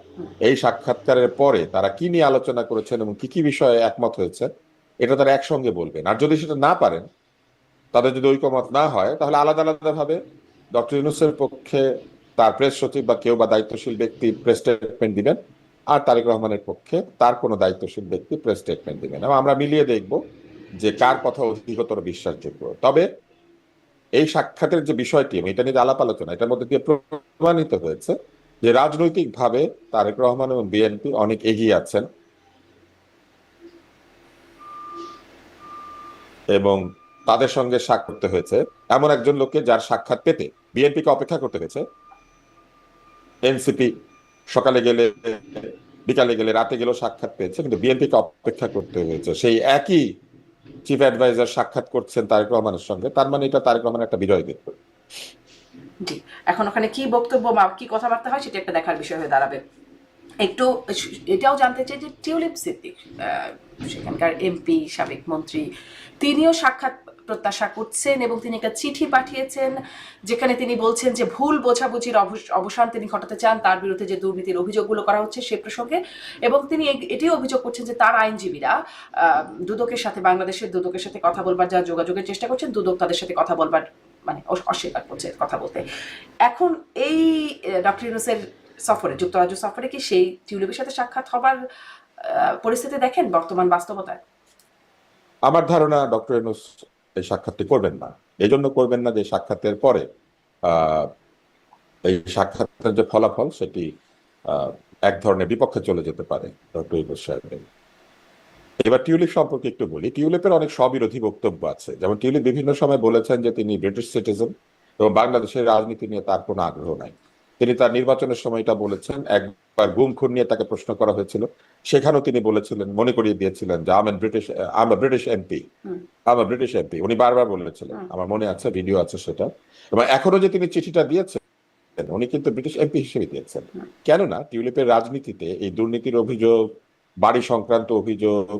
এই সাক্ষাৎকারের পরে তারা কি নিয়ে আলোচনা করেছেন এবং কি কি বিষয়ে একমত হয়েছে এটা তারা একসঙ্গে বলবেন। আর যদি সেটা না পারেন, তাদের যদি ঐকমত না হয়, তাহলে আলাদা আলাদা ভাবে ডক্টর ইউনূসের পক্ষে তার প্রেস সচিব বা কেউ বা দায়িত্বশীল ব্যক্তি প্রেস স্টেটমেন্ট দিবেন, আর তারেক রহমানের পক্ষে তার কোনো দায়িত্বশীল ব্যক্তি প্রেস স্টেটমেন্ট দিবেন, এবং আমরা মিলিয়ে দেখব যে কার কথা অধিকতর বিশ্বাসযোগ্য। তবে এই সাক্ষাতের যে বিষয়টি, এটা নিয়ে আলাপ আলোচনা, এটার মধ্যে দিয়ে প্রমাণিত হয়েছে যে রাজনৈতিকভাবে তারেক রহমান এবং বিএনপি অনেক এগিয়ে আছেন, এবং তাদের সঙ্গে সাক্ষাৎ করতে হয়েছে এমন একজন লোককে যার সাক্ষাৎ পেতে বিএনপিকে অপেক্ষা করতে হয়েছে। এনসিপি সকালে গেলে, বিকালে গেলে, রাতে গেলেও সাক্ষাৎ পেয়েছে, কিন্তু বিএনপিকে অপেক্ষা করতে হয়েছে। সেই একই চিফ অ্যাডভাইজার সাক্ষাৎ করছেন তারেক রহমানের সঙ্গে, তার মানে এটা তারেক রহমানের একটা বিজয় দিন। জি, এখন ওখানে কি বক্তব্য বা কি কথাবার্তা হয় সেটা একটা দেখার বিষয় হয়ে দাঁড়াবে। একটু এটাও জানতে চাই যে টিউলিপ সিদ্দিক, সেখানকার এমপি, সাবেক মন্ত্রী, তিনিও সাক্ষাৎ প্রত্যাশা করছেন এবং তিনি একটা চিঠি পাঠিয়েছেন যেখানে তিনি বলছেন যে ভুল বোঝাবুঝির অবসান তিনি ঘটাতে চান, তার বিরুদ্ধে যে দুর্নীতির অভিযোগগুলো করা হচ্ছে সে প্রসঙ্গে। এবং তিনি এটিও অভিযোগ করছেন যে তার আইনজীবীরা দুদকের সাথে, বাংলাদেশের দুদকের সাথে কথা বলবার যা যোগাযোগের চেষ্টা করছেন, দুদক তাদের সাথে কথা বলবার মানে অস্বীকার করছে কথা বলতে। এখন এই ডক্টর ইউনূসের সফরে, যুক্তরাজ্য সফরে কি সেই টিউলিপের সাথে সাক্ষাৎ হবার পরিস্থিতি দেখেন বর্তমান বাস্তবতায়? আমার ধারণা ডক্টর ইউনূস এই সাক্ষাৎটি করবেন না। এই জন্য করবেন না যে সাক্ষাতের পরে এই সাক্ষাতের যে ফলাফল সেটি এক ধরনের বিপক্ষে চলে যেতে পারে ডক্টর ইউনূস সাহেবের। এবার টিউলিপ সম্পর্কে একটু বলি। টিউলিপের অনেক স্ববিরোধী বক্তব্য আছে। যেমন টিউলিপ বিভিন্ন সময় বলেছেন যে তিনি ব্রিটিশ সিটিজেন এবং বাংলাদেশের রাজনীতি নিয়ে তার কোনো আগ্রহ নাই। তিনি তার নির্বাচনের সময় এটা বলেছেন। একবার গুম খুন নিয়ে তাকে প্রশ্ন করা হয়েছিল, সেখানেও তিনি বলেছিলেন, মনে করিয়ে দিয়েছিলেন যে ব্রিটিশ এমপি, ব্রিটিশ এমপি। উনি বারবার বলেছিলেন, আমার মনে আছে, ভিডিও আছে সেটা। এবং এখনো যে তিনি চিঠিটা দিয়েছেন, উনি কিন্তু ব্রিটিশ এমপি হিসেবে দিয়েছেন। কেননা টিউলিপের রাজনীতিতে এই দুর্নীতির অভিযোগ, বাড়ি সংক্রান্ত অভিযোগ,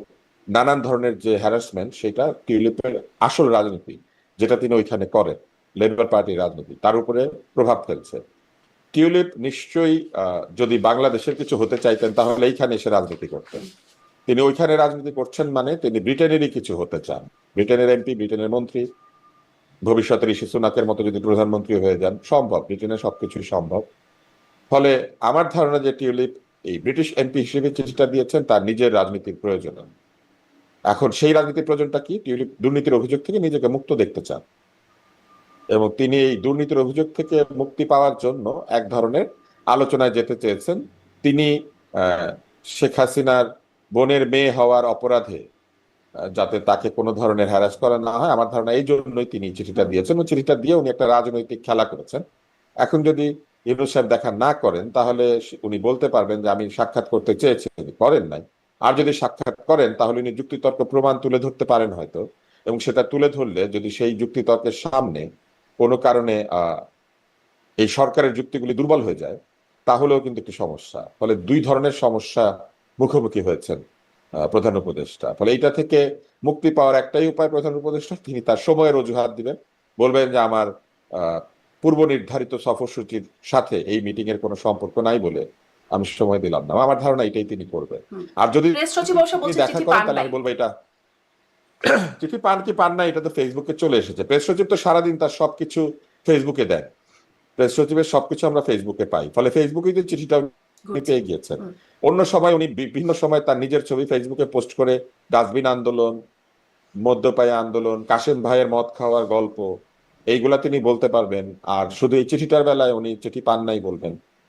নানান ধরনের যে হ্যারাসমেন্ট, সেটা টিউলিপের আসল রাজনীতি যেটা তিনি ওইখানে করেন, লেবার পার্টির রাজনীতি, তার উপরে প্রভাব ফেলছে। টিউলিপ নিশ্চয়ই যদি বাংলাদেশের কিছু হতে চাইতেন তাহলে এইখানে এসে রাজনীতি করতেন। তিনি ওইখানে রাজনীতি করছেন মানে তিনি ব্রিটেনেরই কিছু হতে চান। ব্রিটেনের এমপি, ব্রিটেনের মন্ত্রী, ভবিষ্যতে ঋষি সুনাকের মতো যদি প্রধানমন্ত্রী হয়ে যান, সম্ভব, ব্রিটেনের সবকিছুই সম্ভব। ফলে আমার ধারণা যে টিউলিপ এই ব্রিটিশ এমপি হিসেবে চিঠিটা দিয়েছেন তার নিজের রাজনীতির প্রয়োজনে। এখন সেই রাজনীতির প্রয়োজনটা কি? টিউলিপ দুর্নীতির অভিযোগ থেকে নিজেকে মুক্ত দেখতে চান, এবং তিনি এই দুর্নীতির অভিযোগ থেকে মুক্তি পাওয়ার জন্য এক ধরনের আলোচনায় যেতে চেয়েছেন। তিনি শেখ হাসিনার বোনের মেয়ে হওয়ার অপরাধে যাতে তাকে কোনো ধরনের হ্যারাস করা না হয়, আমার ধারণা এই জন্যই তিনি চিঠিটা দিয়েছেন। এবং চিঠিটা দিয়ে উনি একটা রাজনৈতিক খেলা করেছেন। এখন যদি ইউনূস সাহেব দেখা না করেন তাহলে উনি বলতে পারবেন যে আমি সাক্ষাৎ করতে চেয়েছি, করেন নাই। আর যদি সাক্ষাৎ করেন তাহলে উনি যুক্তিতর্ক প্রমাণ তুলে ধরতে পারেন হয়তো, এবং সেটা তুলে ধরলে যদি সেই যুক্তিতর্কের সামনে কোনো কারণে এই সরকারের যুক্তিগুলি দুর্বল হয়ে যায় তাহলেও কিন্তু একটি সমস্যা। ফলে দুই ধরনের সমস্যা মুখোমুখি হয়েছেন প্রধান উপদেষ্টা। ফলে এইটা থেকে মুক্তি পাওয়ার একটাই উপায়, প্রধান উপদেষ্টা তিনি তার সময়ের অজুহাত দিবেন, বলবেন যে আমার পূর্ব নির্ধারিত সফরসূচির সাথে এই মিটিং এর কোনো সম্পর্ক নাই বলে আমি সময় দিলাম না। আমার ধারণা এটাই তিনি করবেন। আর যদি দেখা করেন তাহলে আমি বলবো এটা চিঠি পান কি পান না এটা তো ফেসবুকে চলে এসেছে। প্রেস সচিব তো সারাদিন তার সবকিছু ফেসবুকে দেন, প্রেস সচিবের সবকিছু আমরা ফেসবুকে পাই। ফলে ফেসবুকে যে চিঠিটা পেয়ে গিয়েছেন। অন্য সময় উনি বিভিন্ন সময় তার নিজের ছবি ফেসবুকে পোস্ট করে ডাস্টবিন আন্দোলন, মধ্যপায়া আন্দোলন, কাশেম ভাইয়ের মদ খাওয়ার গল্প, এইগুলা তিনি বলতে পারবেন। আর শুধু এই চিঠিটার বেলায় উনি চিঠি পান নাই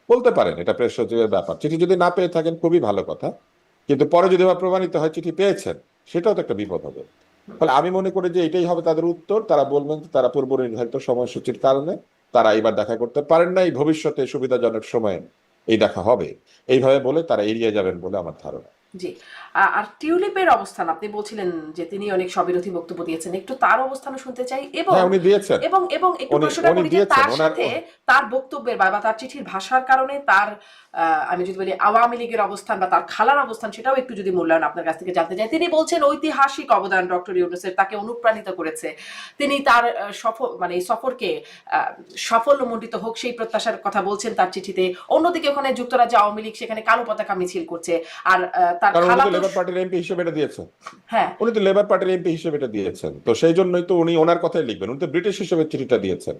বলতে পারেন, এটা প্রেস সচিবের ব্যাপার। চিঠি যদি না পেয়ে থাকেন খুবই ভালো কথা, কিন্তু পরে যদি প্রমাণিত হয় চিঠি পেয়েছেন, সেটাও তো একটা বিপদ হবে। ফলে আমি মনে করি যে এটাই হবে তাদের উত্তর। তারা বলবেন তারা পূর্ব নির্ধারিত সময়সূচির কারণে তারা এবার দেখা করতে পারেন নাই, ভবিষ্যতে সুবিধাজনক সময়ে এই দেখা হবে, এইভাবে বলে তারা এড়িয়ে যাবেন বলে আমার ধারণা। জি। আর টিউলিপের অবস্থান, আপনি বলছিলেন যে তিনি অনেক স্ববিরোধী বক্তব্য দিয়েছেন, একটু তার অবস্থানও শুনতে চাই। এবং উনি দিয়েছেন, এবং এবং একটু প্রশ্নটা করি যে তার সাথে তার বক্তব্যের বা তার চিঠির ভাষার কারণে তার আমি যদি বলি আওয়ামী লীগের অবস্থান বা তার খালার অবস্থান, সেটাও একটু যদি মূল্যায়ন আপনার কাছ থেকে জানতে চাই। তিনি বলছেন ঐতিহাসিক অবদান ডক্টর ইউনূসের, তাকে অনুপ্রাণিত করেছে, তিনি তার এই সফরকে সাফল্যমণ্ডিত হোক সেই প্রত্যাশার কথা বলছেন তার চিঠিতে। অন্যদিকে ওখানে যুক্তরাজ্যে আওয়ামী লীগ সেখানে কালো পতাকা মিছিল করছে, আর তার খালা লেবার পার্টির এমপি হিসেবে এটা দিয়েছেন। হ্যাঁ, উনি তো লেবার পার্টির এমপি হিসেবে এটা দিয়েছেন, তো সেই জন্যই তো উনি ওনার কথাই লিখবেন। উনি তো ব্রিটিশ হিসেবে চিঠিটা দিয়েছেন।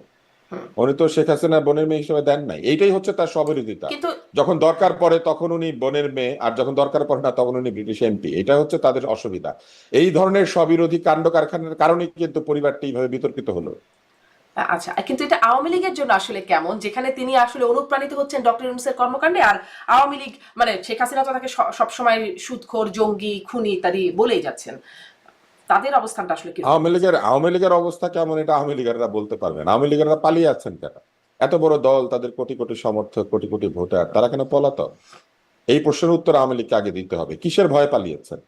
উনি তো শেখ হাসিনা বোনের মেয়ে হিসেবে দেন নাই, এইটাই হচ্ছে তার স্ববিরোধিতা। কিন্তু যখন দরকার পড়ে তখন উনি বোনের মেয়ে, আর যখন দরকার পড়ে না তখন উনি ব্রিটিশ এমপি। এটা হচ্ছে তাদের অসুবিধা। এই ধরনের স্ববিরোধী কাণ্ড কারখানার কারণে কিন্তু পরিবারটি এইভাবে বিতর্কিত হলো। আচ্ছা, কিন্তু এটা আওয়ামী লীগের জন্য আসলে কেমন, যেখানে তিনি আসলে অনুপ্রাণিত হচ্ছেন ডক্টর ইউনূসের কর্মকাণ্ডে, আর আওয়ামী লীগ মানে শেখ হাসিনা তো তাকে সবসময় সুদখোর, জঙ্গি, খুনি ইত্যাদি বলেই যাচ্ছেন, তাদের অবস্থানটা আসলে কি? আওয়ামী লীগের অবস্থা কেমন এটা আওয়ামী লীগেরা বলতে পারবেন। আওয়ামী লীগেরা পালিয়ে যাচ্ছেন কেন? এত বড় দল, তাদের কোটি কোটি সমর্থক, কোটি কোটি ভোটার, তারা কেন পলাতক? এই প্রশ্নের উত্তর আওয়ামী লীগকে আগে দিতে হবে। কিসের ভয়ে পালিয়েছেন,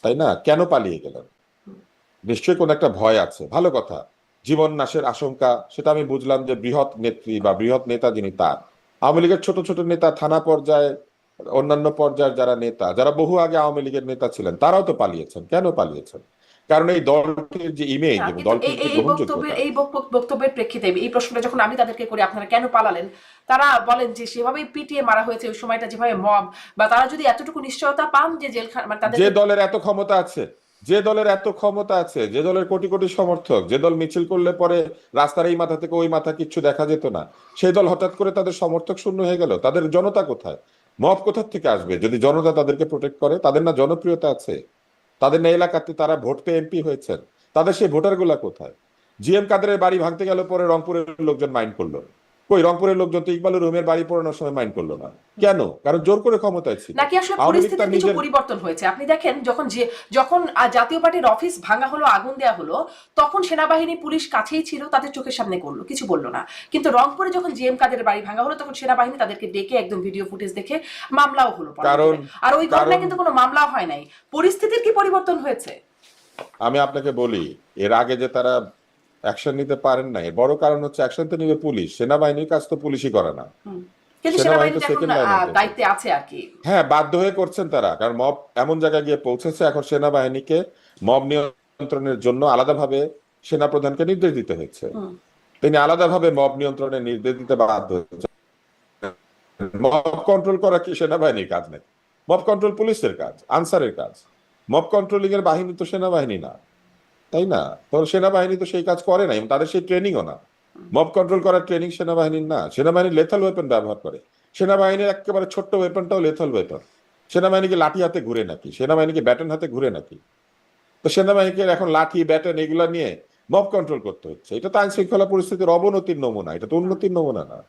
তাই না? কেন পালিয়ে গেলেন? নিশ্চয়ই কোন একটা ভয় আছে, ভালো কথা। জীবন নাশের আশঙ্কা, সেটা আমি বুঝলাম যে বৃহৎ নেত্রী বা বৃহৎ নেতা যিনি, তার আওয়ামী লীগের ছোট ছোট নেতা, থানা পর্যায়ে, অন্যান্য পর্যায়ের যারা নেতা, যারা বহু আগে আওয়ামী লীগের নেতা ছিলেন, তারাও তো পালিয়েছেন। কেন পালিয়েছেন? কারণ এই দলটির যে ইমেজ এবং কিন্তু দলটির যে গ্রহণযোগ্যতা। এই বক্তব্যের প্রেক্ষিতে এই প্রশ্নটা যখন আমি তাদেরকে করি, আপনারা কেন পালালেন, তারা বলেন যে সেভাবেই পিটিয়ে মারা হয়েছে ওই সময়টা, যেভাবে মব, বা তারা যদি এতটুকু নিশ্চয়তা পান যে জেলখানা মানে তাদের যে দলের এত ক্ষমতা আছে, যে দলের কোটি কোটি সমর্থক, যে দল মিছিল করলে পরে রাস্তার এই মাথা থেকে ওই মাথা কিচ্ছু দেখা যেত না, সেই দল হঠাৎ করে তাদের সমর্থক শূন্য হয়ে গেল। তাদের জনতা কোথায়? মব কোথা থেকে আসবে যদি জনতা তাদেরকে প্রোটেক্ট করে? তাদের না জনপ্রিয়তা আছে? তাদের না এলাকাতে তারা ভোট পেয়ে এমপি হয়েছেন? তাদের সেই ভোটার গুলা কোথায়? জিএম কাদেরের বাড়ি ভাঙতে গেল পরে রংপুরের লোকজন মাইন্ড করলো। কই, রংপুরের লোকজন তো ইকবালুর রুমের বাড়ি পোড়ানোর সময় মাইন্ড করলো না কেন? কারণ জোর করে ক্ষমতায় ছিল। নাকি আসলে আওয়ামী লীগ তার পরিস্থিতির কিছু নিজের পরিবর্তন হয়েছে? আপনি দেখেন, যখন জাতীয় পার্টির অফিস ভাঙা হলো, আগুন দেয়া হলো, তখন সেনাবাহিনী পুলিশ কাছেই ছিল, তাদের চোখের সামনে করলো, কিছু বললো না। কিন্তু রংপুরে যখন জিএম কাদের বাড়ি ভাঙা হলো, তখন সেনাবাহিনী তাদেরকে ডেকে একদম ভিডিও ফুটেজ দেখে মামলাও হলো কারণ পরবর্তীতে। আর ওই ঘটনায় কিন্তু কোনো মামলাও হয় নাই। পরিস্থিতির কি পরিবর্তন হয়েছে? আমি আপনাকে বলি, এর আগে যে তারা অ্যাকশন নিতে পারেন না, এর বড় কারণ হচ্ছে অ্যাকশন তো নিবে পুলিশ, সেনাবাহিনীর কাজ তো পুলিশই করে না। কিন্তু সেনাবাহিনী সেনাবাহিনী তো তো এখন সেকেন্ড লাইনে। দায়িত্বে আছে আর কি। হ্যাঁ, বাধ্য হয়ে করছেন তারা, কারণ মব এমন জায়গায় গিয়ে পৌঁছেছে, এখন সেনাবাহিনীকে মব নিয়ন্ত্রণের জন্য আলাদাভাবে সেনাপ্রধানকে নির্দেশ দিতে হয়েছে। তিনি আলাদাভাবে মব নিয়ন্ত্রণের নির্দেশ দিতে বাধ্য হয়েছে। মব কন্ট্রোল করা কি সেনাবাহিনীর কাজ নাকি? মব কন্ট্রোল পুলিশের কাজ, আনসারের কাজ। মব কন্ট্রোলিং এর বাহিনী তো সেনাবাহিনী না, তাই না? তো সেনাবাহিনী তো সেই কাজ করে না, এবং তাদের সেই ট্রেনিংও না। মব কন্ট্রোল করার ট্রেনিং সেনাবাহিনীর না। সেনাবাহিনী লেথাল ওয়েপন ব্যবহার করে। সেনাবাহিনীর একেবারে ছোট্ট ওয়েপনটাও লেথাল ওয়েপন। সেনাবাহিনীকে লাঠি হাতে ঘুরে নাকি? সেনাবাহিনীকে ব্যাটন হাতে ঘুরে নাকি? তো সেনাবাহিনীকে এখন লাঠি, ব্যাটন এগুলা নিয়ে মব কন্ট্রোল করতে হচ্ছে। এটা তো আইন শৃঙ্খলা পরিস্থিতির অবনতির নমুনা, এটা তো উন্নতির নমুনা না।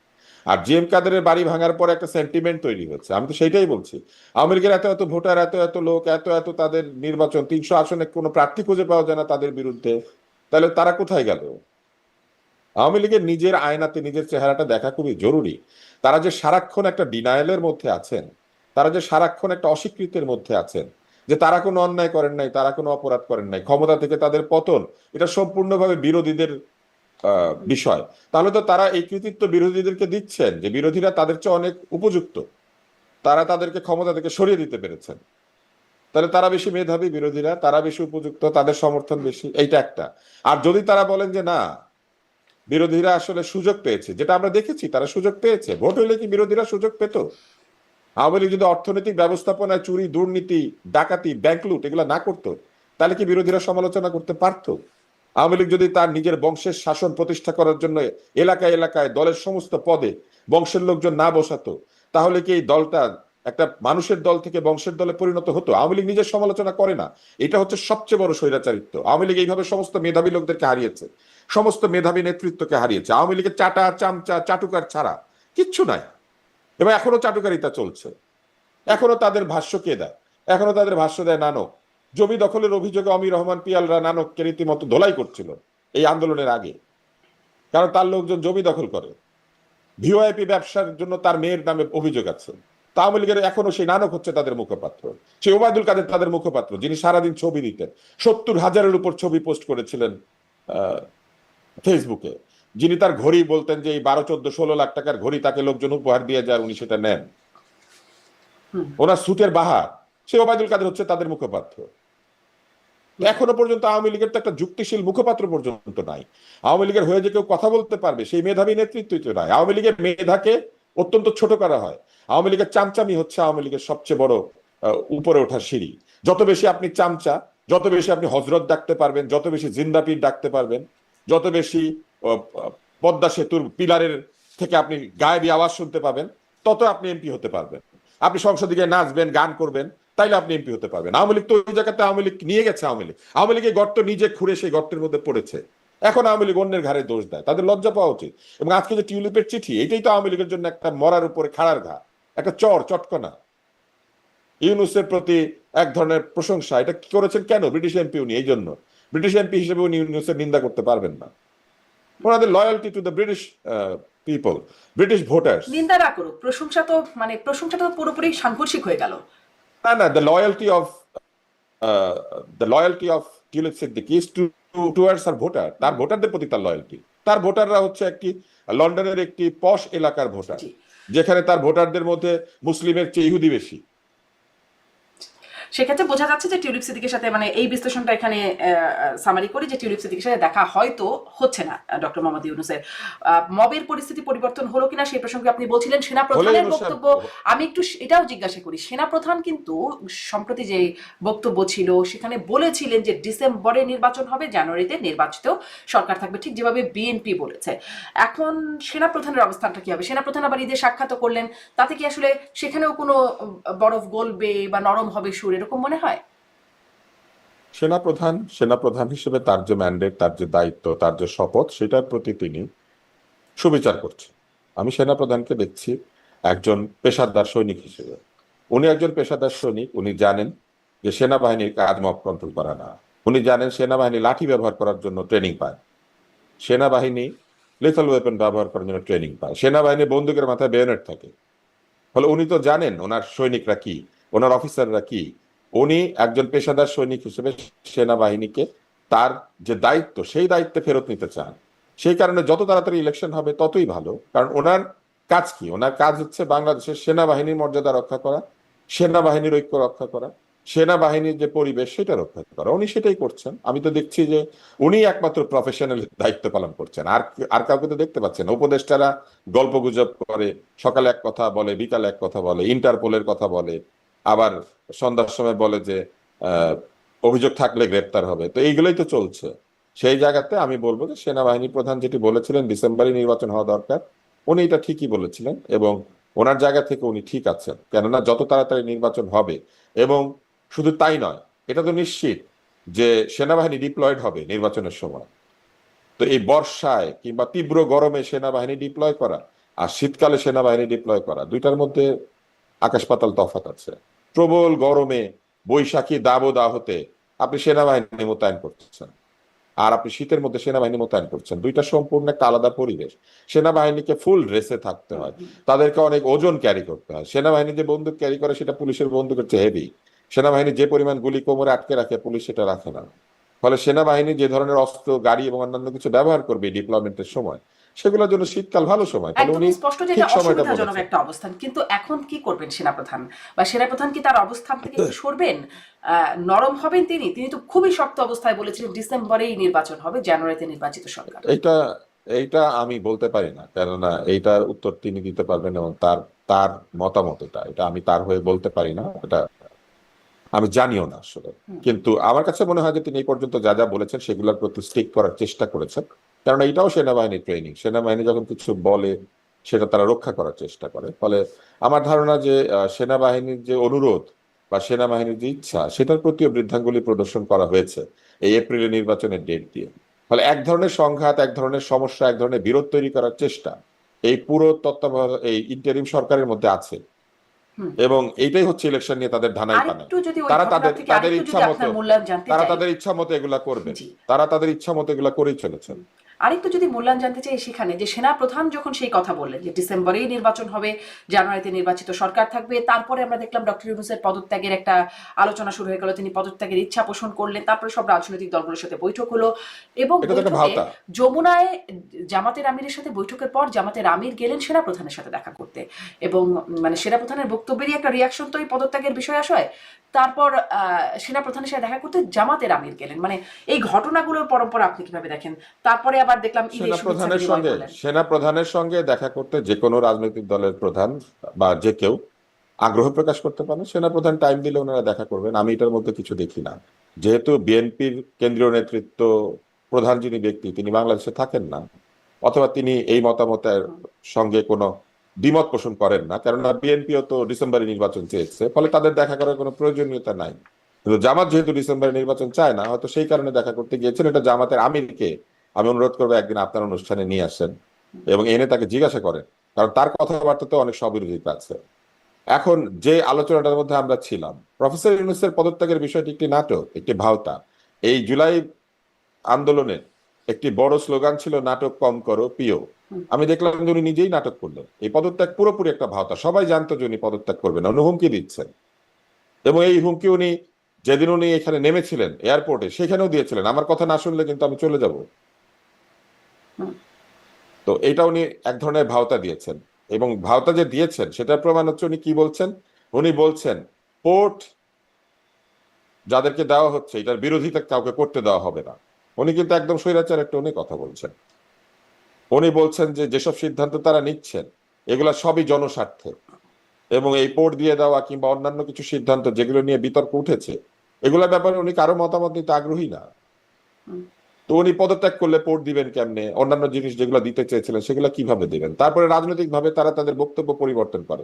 আর জিএম কাদেরের বাড়ি ভাঙার পর একটা সেন্টিমেন্ট তৈরি হচ্ছে, আমি তো সেটাই বলছি। আওয়ামী লীগের এত এত ভোটার, এত এত লোক, এত এত তাদের নির্বাচন, 300 আসনে কোনো প্রার্থী খুঁজে পাওয়া যায় না তাদের বিরুদ্ধে, তাহলে তারা কোথায় গেল? আওয়ামী লীগের নিজের আয়নাতে নিজের চেহারাটা দেখা খুবই জরুরি। তারা যে সারাক্ষণ একটা ডিনায়ালের মধ্যে আছেন, তারা যে সারাক্ষণ একটা অস্বীকৃতির মধ্যে আছেন, যে তারা কোনো অন্যায় করেন নাই, তারা কোনো অপরাধ করেন নাই, ক্ষমতা থেকে তাদের পতন, এটা সম্পূর্ণভাবে বিরোধীদের বিষয়। তাহলে তো তারা এই কৃতিত্ব বিরোধীদেরকে দিচ্ছেন, যে বিরোধীরা তাদের চেয়ে অনেক উপযুক্ত, তারা তাদেরকে ক্ষমতা থেকে সরিয়ে দিতে পেরেছেন। তাহলে তারা বেশি মেধাবী, বিরোধীরা তারা বেশি উপযুক্ত, তাদের সমর্থন বেশি, এইটা একটা। আর যদি তারা বলেন যে না, বিরোধীরা আসলে সুযোগ পেয়েছে, যেটা আমরা দেখেছি, তারা সুযোগ পেয়েছে, ভোট হইলে কি বিরোধীরা সুযোগ পেত? আওয়ামী লীগ যদি অর্থনৈতিক ব্যবস্থাপনায় চুরি, দুর্নীতি, ডাকাতি, ব্যাংক লুট এগুলো না করতো, তাহলে কি বিরোধীরা সমালোচনা করতে পারতো? আওয়ামী লীগ যদি তার নিজের বংশের শাসন প্রতিষ্ঠা করার জন্য এলাকায় এলাকায় দলের সমস্ত পদে বংশের লোকজন না বসাতো, তাহলে কি এই দলটা একটা মানুষের দল থেকে বংশের দলে পরিণত হতো? আওয়ামী লীগ নিজের সমালোচনা করে না, এটা হচ্ছে সবচেয়ে বড় স্বৈরাচারিত্ব। আওয়ামী লীগ এইভাবে সমস্ত মেধাবী লোকদেরকে হারিয়েছে, সমস্ত মেধাবী নেতৃত্বকে হারিয়েছে। আওয়ামী লীগের চাটা, চামচা, চাটুকার ছাড়া কিচ্ছু নাই, এবং এখনো চাটুকারিতা চলছে। এখনো তাদের ভাষ্য কে দেয়? এখনো তাদের ভাষ্য দেয় নানক। জমি দখলের অভিযোগে অমির রহমান পিয়ালরা নানককে রীতিমতো ধোলাই করছিল এই আন্দোলনের আগে, কারণ তার লোকজন জমি দখল করে। ভিওআইপি ব্যবসার জন্য তার মেয়ের নামে অভিযোগ আছে। তা আওয়ামী লীগের এখনো সেই নানক হচ্ছে তাদের মুখপাত্র, সেই ওবায়দুল কাদের তাদের মুখপাত্র, যিনি সারাদিন ছবি দিতেন, 70,000-এর উপর ছবি পোস্ট করেছিলেন ফেসবুকে, যিনি তার ঘড়ি বলতেন যে এই 12, 14, 16 লাখ টাকার ঘড়ি তাকে লোকজন উপহার দিয়ে যায়, উনি সেটা নেন, ওনার সুটের বাহার, সে ওবায়দুল কাদের হচ্ছে তাদের মুখপাত্র। এখনো পর্যন্ত আওয়ামী লীগের তো একটা যুক্তিশীল মুখপাত্র পর্যন্ত নাই। আওয়ামী লীগের হয়ে যে কেউ কথা বলতে পারবে সেই মেধাবী নেতৃত্বই তো নাই। আওয়ামী লীগের মেধাকে অত্যন্ত ছোট করা হয়। আওয়ামী লীগের চামচামি হচ্ছে আওয়ামী লীগের সবচেয়ে বড় উপরে ওঠার সিঁড়ি। যত বেশি আপনি চামচা, যত বেশি আপনি হজরত ডাকতে পারবেন, যত বেশি জিন্দাপীর ডাকতে পারবেন, যত বেশি পদ্মা সেতুর পিলারের থেকে আপনি গায়েবী আওয়াজ শুনতে পাবেন, তত আপনি এমপি হতে পারবেন। আপনি সংসদে গিয়ে নাচবেন, গান করবেন, তাইলে আপনি এমপি হতে পারবেন। আওয়ামী লীগ তো ওই জায়গাতে আওয়ামী লীগ নিয়ে গেছে। আওয়ামী লীগ এই গর্ত নিজে খুঁড়ে সেই গর্তের মধ্যে পড়েছে। এখন আওয়ামী লীগ অন্যের ঘাড়ে দোষ দেয়, তাদের লজ্জা পাওয়া উচিত। এবং আজকে যে টিউলিপের চিঠি, এটাই তো আওয়ামী লীগের জন্য একটা মরার উপরে খাড়ার ঘা, একটা চটকনা। ইউনূসের প্রতি এক ধরনের প্রশংসা। এটা কি করেছেন কেন? ব্রিটিশ এমপি উনি, এই জন্য। ব্রিটিশ এমপি হিসেবে উনি ইউনূসের নিন্দা করতে পারবেন না। ওনাদের loyalty to the British people, British voters. নিন্দা না করুক, প্রশংসাটা তো পুরোপুরি সাংঘর্ষিক হয়ে গেল। না, the loyalty of Tulip Siddiqui is towards her voter. তার ভোটারদের প্রতি তার লয়্যালটি। তার ভোটাররা হচ্ছে লন্ডনের একটি পশ এলাকার ভোটার, যেখানে তার ভোটারদের মধ্যে মুসলিমের চেয়ে ইহুদি বেশি। সেক্ষেত্রে বোঝা যাচ্ছে যে টিউলিপ সিদ্দিকের সাথে, মানে এই বিশ্লেষণটা এখানে সামারি করি যে টিউলিপ সিদ্দিকের সাথে দেখা হয়তো হচ্ছে না ডক্টর মোহাম্মদ ইউনূসের। মবের পরিস্থিতি পরিবর্তন হলো কিনা সেই প্রসঙ্গে আপনি বলছিলেন, সেনাপ্রধানের বক্তব্য। আমি একটু এটাও জিজ্ঞাসা করি, সেনাপ্রধান কিন্তু সম্প্রতি যে বক্তব্য ছিল সেখানে বলেছিলেন যে ডিসেম্বরে নির্বাচন হবে, জানুয়ারিতে নির্বাচিত সরকার থাকবে, ঠিক যেভাবে বিএনপি বলেছে। এখন সেনাপ্রধানের অবস্থানটা কি হবে? সেনাপ্রধান আবার ঈদে সাক্ষাৎ করলেন, তাতে কি আসলে সেখানেও কোনো বরফ গলবে বা নরম হবে সুর, এরকম মনে হয়? সেনাপ্রধান হিসেবে তার যে ম্যান্ডেট, তার যে দায়িত্ব, তার যে শপথ, সেটার প্রতি তিনি সুবিচার করছেন। আমি সেনাপ্রধানকে দেখছি একজন পেশাদার সৈনিক হিসেবে। উনি একজন পেশাদার সৈনিক। উনি জানেন যে সেনাবাহিনীর কাজ মব কন্ট্রোল করা না। উনি জানেন সেনাবাহিনী লাঠি ব্যবহার করার জন্য ট্রেনিং পায়, সেনাবাহিনী লিথল ওয়েপন ব্যবহার করার জন্য ট্রেনিং পায়, সেনাবাহিনী বন্দুকের মাথায় বেয়োনেট থাকে। ফলে উনি তো জানেন ওনার সৈনিকরা কি, ওনার অফিসাররা কি। উনি একজন পেশাদার সৈনিক হিসেবে সেনাবাহিনীকে তার যে দায়িত্ব, সেই দায়িত্বে ফেরত নিতে চান। সেই কারণে যত তাড়াতাড়ি ইলেকশন হবে ততই ভালো। কারণ ওনার কাজ কি? ওনার কাজ হচ্ছে বাংলাদেশের সেনাবাহিনীর মর্যাদা রক্ষা করা, সেনাবাহিনীর ঐক্য রক্ষা করা, সেনাবাহিনীর যে পরিবেশ সেটা রক্ষা করা। উনি সেটাই করছেন। আমি তো দেখছি যে উনি একমাত্র প্রফেশনাল দায়িত্ব পালন করছেন। আর কাউকে তো দেখতে পাচ্ছেন না। উপদেষ্টারা গল্প গুজব করে, সকালে এক কথা বলে, বিকালে এক কথা বলে, ইন্টারপোলের কথা বলে, আবার সন্ধ্যার সময় বলে যে অভিযোগ থাকলে গ্রেপ্তার হবে। তো এইগুলোই তো চলছে। সেই জায়গাতে আমি বলবো যে সেনাবাহিনী প্রধান যেটি বলেছিলেন ডিসেম্বরে নির্বাচন হওয়া দরকার, উনি এটা ঠিকই বলেছিলেন এবং ওনার জায়গা থেকে উনি ঠিক আছেন। কেননা যত তাড়াতাড়ি নির্বাচন হবে, এবং শুধু তাই নয়, এটা তো নিশ্চিত যে সেনাবাহিনী ডিপ্লয়েড হবে নির্বাচনের সময়। তো এই বর্ষায় কিংবা তীব্র গরমে সেনাবাহিনী ডিপ্লয় করা আর শীতকালে সেনাবাহিনী ডিপ্লয় করা, দুইটার মধ্যে আকাশ পাতাল তফাৎ আছে। প্রবল গরমে বৈশাখী দাবদাহতে আপনি সেনাবাহিনী মোতায়েন করতেছেন, আর আপনি শীতের মধ্যে সেনাবাহিনী মোতায়েন করছেন। দুইটা সম্পূর্ণ একটা আলাদা পরিবেশ। সেনাবাহিনীকে ফুল ড্রেসে থাকতে হয়, তাদেরকে অনেক ওজন ক্যারি করতে হয়। সেনাবাহিনী যে বন্দুক ক্যারি করে সেটা পুলিশের বন্দুকের চেয়ে হেভি। সেনাবাহিনী যে পরিমাণ গুলি কোমরে আটকে রাখে, পুলিশ সেটা রাখে না। ফলে সেনাবাহিনী যে ধরনের অস্ত্র, গাড়ি এবং অন্যান্য কিছু ব্যবহার করবে ডিপ্লয়মেন্টের সময়, সেগুলোর জন্য শীতকাল ভালো সময়। ফলে উনি একদমই স্পষ্ট যে ঠিক এটা সময়টা অসুবিধাজনক বলেছেন। একটা অবস্থান। কিন্তু এখন কি করবেন সেনাপ্রধান? বা সেনাপ্রধান কি তার অবস্থান থেকে একটু সরবেন? নরম হবেন তিনি? তিনি তো খুবই শক্ত অবস্থায় বলেছিলেন ডিসেম্বরেই নির্বাচন হবে, জানুয়ারিতে নির্বাচিত সরকার। এইটা এইটা আমি বলতে পারি না, কেননা এইটার উত্তর তিনি দিতে পারবেন এবং তার তার মতামত এটা আমি তার হয়ে বলতে পারি না। এটা আমি জানিও না আসলে। কিন্তু আমার কাছে মনে হয় যে তিনি এই পর্যন্ত যা যা বলেছেন সেগুলোর প্রতি স্টিক করার চেষ্টা করেছেন। কারণ এটাও সেনাবাহিনীর ট্রেনিং। সেনাবাহিনী যখন কিছু বলে সেটা তারা রক্ষা করার চেষ্টা করে। ফলে আমার ধারণা যে সেনাবাহিনীর যে অনুরোধ বা সেনাবাহিনীর যে ইচ্ছা, সেটার প্রতিও বৃদ্ধাঙ্গুলি প্রদর্শন করা হয়েছে এই এপ্রিলে নির্বাচনের ডেট দিয়ে। ফলে এক ধরনের সংঘাত, এক ধরনের সমস্যা, এক ধরনের বিরোধ তৈরি করার চেষ্টা এই পুরো তত্ত্বাবধায়ক এই ইন্টারিম সরকারের মধ্যে আছে। এবং এইটাই হচ্ছে ইলেকশন নিয়ে তাদের ধানাই পানা। আরেকটু যদি ওই তারা ঘটনা তাদের থেকে তাদের আরেকটু ইচ্ছা যদি মতো আপনার মূল্যায়ন জানতে তারা চাই। তাদের ইচ্ছা মতো এগুলা করবেন। জি। তারা তাদের ইচ্ছা মতো এগুলা করেই চলেছেন। আরেকটু যদি মূল্যায়ন জানতে চাই সেখানে, যে সেনা প্রধান যখন সেই কথা বললেন যে ডিসেম্বরেই নির্বাচন হবে, জানুয়ারিতে নির্বাচিত সরকার থাকবে, তারপরে আমরা দেখলাম ডক্টর ইউনূসের পদত্যাগের একটা আলোচনা শুরু হয়ে গেল, তিনি পদত্যাগের ইচ্ছা পোষণ করলেন, তারপরে সব রাজনৈতিক দলগুলোর সাথে বৈঠক হলো এবং এটা তো একটা বৈঠকে ভাওতা। যমুনায় জামাতের আমিরের সাথে বৈঠকের পর জামাতের আমির গেলেন সেনা প্রধানের সাথে দেখা করতে এবং মানে সেনা প্রধানের বক্তব্যেরই একটা রিয়াকশন তো এই পদত্যাগের বিষয় আসয়। তারপর সেনা প্রধানের সাথে দেখা করতে জামাতের আমির গেলেন। মানে এই ঘটনাগুলোর পরম্পরা আপনি কিভাবে দেখেন? তারপরে আবার দেখলাম ঈদের শুভেচ্ছা বিনিময় করলেন। সেনা প্রধানের সঙ্গে দেখা করতে যে কোনো রাজনৈতিক দলের প্রধান বা যে কেউ আগ্রহ প্রকাশ করতে পারেন। সেনা প্রধান টাইম দিলে ওনারা দেখা করবেন। আমি এটার মধ্যে কিছু দেখি না। যেহেতু বিএনপির কেন্দ্রীয় নেতৃত্ব, প্রধান যিনি ব্যক্তি, তিনি বাংলাদেশে থাকেন না, অথবা তিনি এই মতামতের সঙ্গে কোনো দ্বিমত পোষণ করেন না, কেননা বিএনপিও তো ডিসেম্বরে নির্বাচন চেয়েছে, ফলে তাদের দেখা করার কোনো প্রয়োজনীয়তা নাই। কিন্তু জামাত যেহেতু ডিসেম্বরে নির্বাচন চায় না, হয়তো সেই কারণে দেখা করতে গিয়েছেন। এটা জামাতের আমিরকে আমি অনুরোধ করবো একদিন আপনার অনুষ্ঠানে নিয়ে আসেন এবং এনে তাকে জিজ্ঞাসা করেন, কারণ তার কথাবার্তাতে অনেক স্ববিরোধিতা আছে। এখন যে আলোচনাটার মধ্যে আমরা ছিলাম, প্রফেসর ইউনূসের পদত্যাগের বিষয়টি একটি নাটক, একটি ভাওতা। এই জুলাই আন্দোলনের একটি বড় স্লোগান ছিল নাটক কম করো প্রিয়। আমি দেখলাম যে উনি নিজেই নাটক করলেন। এই পদত্যাগ পুরোপুরি একটা ভাওতা। সবাই জানতো যে উনি পদত্যাগ করবেন, উনি হুমকি দিচ্ছেন। এবং এই হুমকি উনি যেদিন উনি এখানে নেমেছিলেন এয়ারপোর্টে, সেখানেও দিয়েছিলেন, আমার কথা না শুনলে কিন্তু আমি চলে যাব। তো এটা উনি এক ধরনের ভাওতা দিয়েছেন, এবং ভাওতা যে দিয়েছেন সেটার প্রমাণ হচ্ছে উনি কি বলছেন। উনি বলছেন পোর্ট যাদেরকে দেওয়া হচ্ছে এটার বিরোধিতা কাউকে করতে দেওয়া হবে না। উনি কিন্তু একদম স্বৈরাচার একটা উনি কথা বলছেন। উনি বলছেন যে যেসব সিদ্ধান্ত তারা নিচ্ছেন এগুলা সবই জনস্বার্থে, এবং এই পোর্ট দিয়ে দেওয়া কিংবা অন্যান্য কিছু সিদ্ধান্ত যেগুলো নিয়ে বিতর্ক উঠেছে এগুলোর ব্যাপারে উনি কারো মতামত নিতে আগ্রহী না। তো উনি পদত্যাগ করলে পোর্ট দিবেন কেমনে, অন্যান্য জিনিস যেগুলো দিতে চেয়েছিলেন সেগুলো কিভাবে দিবেন? তারপরে রাজনৈতিক ভাবে তারা তাদের বক্তব্য পরিবর্তন করে।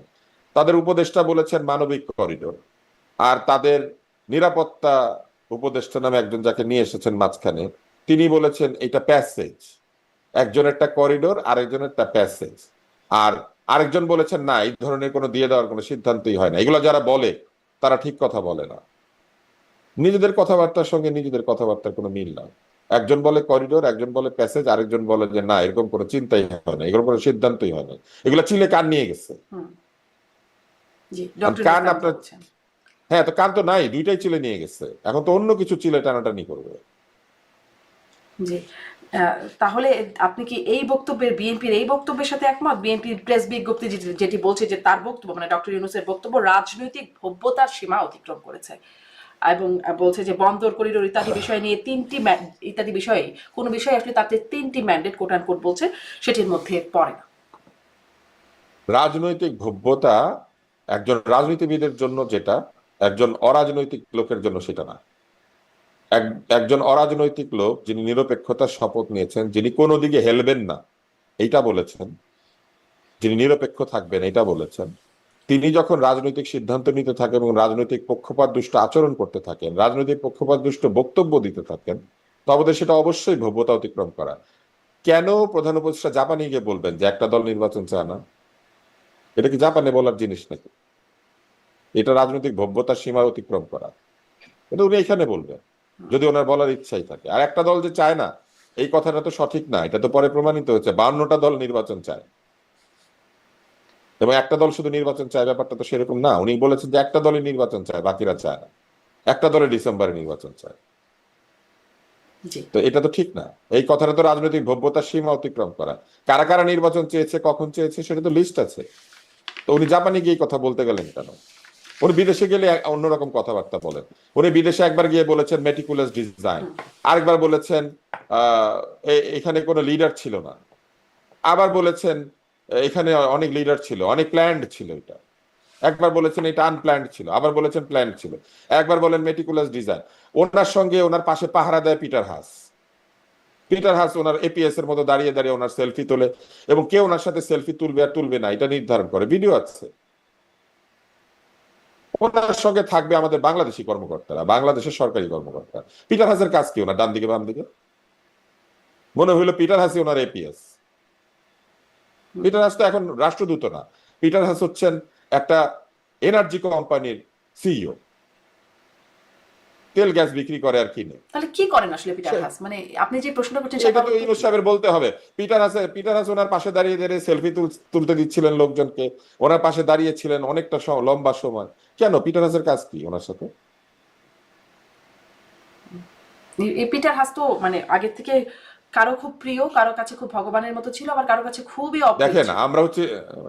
তাদের উপদেষ্টা বলেছেন মানবিক করিডোর, আর তাদের নিরাপত্তা উপদেষ্টা নামে একজন যাকে নিয়ে এসেছেন মাঝখানে, তিনি বলেছেন এটা প্যাসেজ। একজন একটা করিডোর, আরেকজনের একটা প্যাসেজ। আর আরেকজন বলেছেন না, এই ধরনের কোনো দিয়ে দেওয়ার কোনো সিদ্ধান্তই হয় না। এগুলো যারা বলে তারা ঠিক কথা বলে না। নিজেদের কথাবার্তার সঙ্গে নিজেদের কথাবার্তার কোনো মিল না। একজন বলে করিডোর, একজন বলে প্যাসেজ, আরেকজন বলে যে না, এরকম কোনো চিন্তাই হয় না, এগুলো কোনো সিদ্ধান্তই হয় না। এগুলো চিলে কান নিয়ে গেছে। কান আপনার, হ্যাঁ, তো কান তো নাই, দুইটাই চিলে নিয়ে গেছে। এখন তো অন্য কিছু চিলে টানাটানি করবে। জি, তাহলে আপনি কি এই বক্তব্যের, বিএনপির এই বক্তব্যের সাথে একমত? বিএনপির প্রেস বিজ্ঞপ্তি যেটি বলছে যে তার বক্তব্য, মানে ডক্টর ইউনূসের বক্তব্য রাজনৈতিক ভব্যতার সীমা অতিক্রম করেছে, এবং বলছে যে বন্দর করিডোর ইত্যাদি বিষয় নিয়ে ইত্যাদি বিষয়ে কোনো বিষয় আসলে তাতে 3টি ম্যান্ডেট কোট অ্যান্ড কোট বলছে সেটির মধ্যে পড়ে না। রাজনৈতিক ভব্যতা একজন রাজনীতিবিদের জন্য যেটা, একজন অরাজনৈতিক লোকের জন্য সেটা না। একজন অরাজনৈতিক লোক যিনি নিরপেক্ষতার শপথ নিয়েছেন, যিনি কোনো দিকে হেলবেন না এইটা বলেছেন, যিনি নিরপেক্ষ থাকবেন এটা বলেছেন, তিনি যখন রাজনৈতিক সিদ্ধান্ত নিতে থাকেন এবং রাজনৈতিক পক্ষপাত দুষ্ট আচরণ করতে থাকেন, রাজনৈতিক পক্ষপাত দুষ্ট বক্তব্য দিতে থাকেন, তবে সেটা অবশ্যই ভব্যতা অতিক্রম করা। কেন প্রধান উপদেষ্টা জাপানে গিয়ে বলবেন যে একটা দল নির্বাচন চায় না? এটা কি জাপানে বলার জিনিস নাকি? এটা রাজনৈতিক ভব্যতার সীমা অতিক্রম করা। এটা উনি এখানে বলবেন যদি ওনার বলার ইচ্ছাই থাকে। আর একটা দল যে চায় না এই কথাটা তো সঠিক না, এটা তো পরে প্রমাণিত হয়েছে। 52টা দল নির্বাচন চায়, এবং একটা দল শুধু নির্বাচন চায় ব্যাপারটা তো সেরকম না। উনি বলেছেন যে একটা দলই নির্বাচন চায়, বাকিরা চায় না। একটা দলে ডিসেম্বরে নির্বাচন চায়। তো এটা তো ঠিক না। এই কথাটা তো রাজনৈতিক ভব্যতার সীমা অতিক্রম করা। কারা কারা নির্বাচন চেয়েছে, কখন চেয়েছে সেটা তো লিস্ট আছে। তো উনি জাপানে গিয়ে কথা বলতে গেলেন কেন? উনি বিদেশে গেলে অন্যরকম কথাবার্তা বলেন। উনি বিদেশে একবার গিয়ে বলেছেন মেটিকুলাস ডিজাইন, আরেকবার বলেছেন এখানে কোনো লিডার ছিল না, আবার বলেছেন এখানে অনেক লিডার ছিল, অনেক প্ল্যান্ড ছিল। এটা একবার বলেছেন এটা আনপ্ল্যান্ড ছিল, আবার বলেছেন প্ল্যান্ড ছিল। একবার বলেন মেটিকুলাস ডিজাইন। ওনার সঙ্গে ওনার পাশে পাহারা দেয় পিটার হাস। পিটার হাস ওনার এপিএস এর মতো দাঁড়িয়ে দাঁড়িয়ে ওনার সেলফি তোলে, এবং কে ওনার সাথে সেলফি তুলবে আর তুলবে না এটা নির্ধারণ করে, ভিডিও আছে। ওনার সঙ্গে থাকবে আমাদের বাংলাদেশি কর্মকর্তারা, বাংলাদেশের সরকারি কর্মকর্তা। পিটার হাসের কাজ কি? ওনার ডান দিকে বাম দিকে মনে হইলো পিটার হাসি ওনার এপিএস। পিটার হাস তো এখন রাষ্ট্রদূত না, পিটার হাস হচ্ছেন একটা এনার্জি কোম্পানির সিইও, তেল গ্যাস বিক্রি করে আর কিনে। তাহলে কি করেন আসলে পিটার হাস? মানে আপনি যে প্রশ্নটা করছেন সেটা তো ইউনূস সাহেবের বলতে হবে। পিটার হাস ওনার পাশে দাঁড়িয়ে দাঁড়িয়ে সেলফি তুলতে দিচ্ছিলেন লোকজনকে, ওনার পাশে দাঁড়িয়ে ছিলেন অনেকটা লম্বা সময়। কেন? পিটার হাসের কাজ কি ওনার সাথে? পিটার হাস তো মানে আগের থেকে কারো খুব প্রিয়, কারো কাছে খুব ভগবানের মতো ছিল, আবার কারো কাছে খুবই অপ্রিয়। দেখেন, আমরা হচ্ছে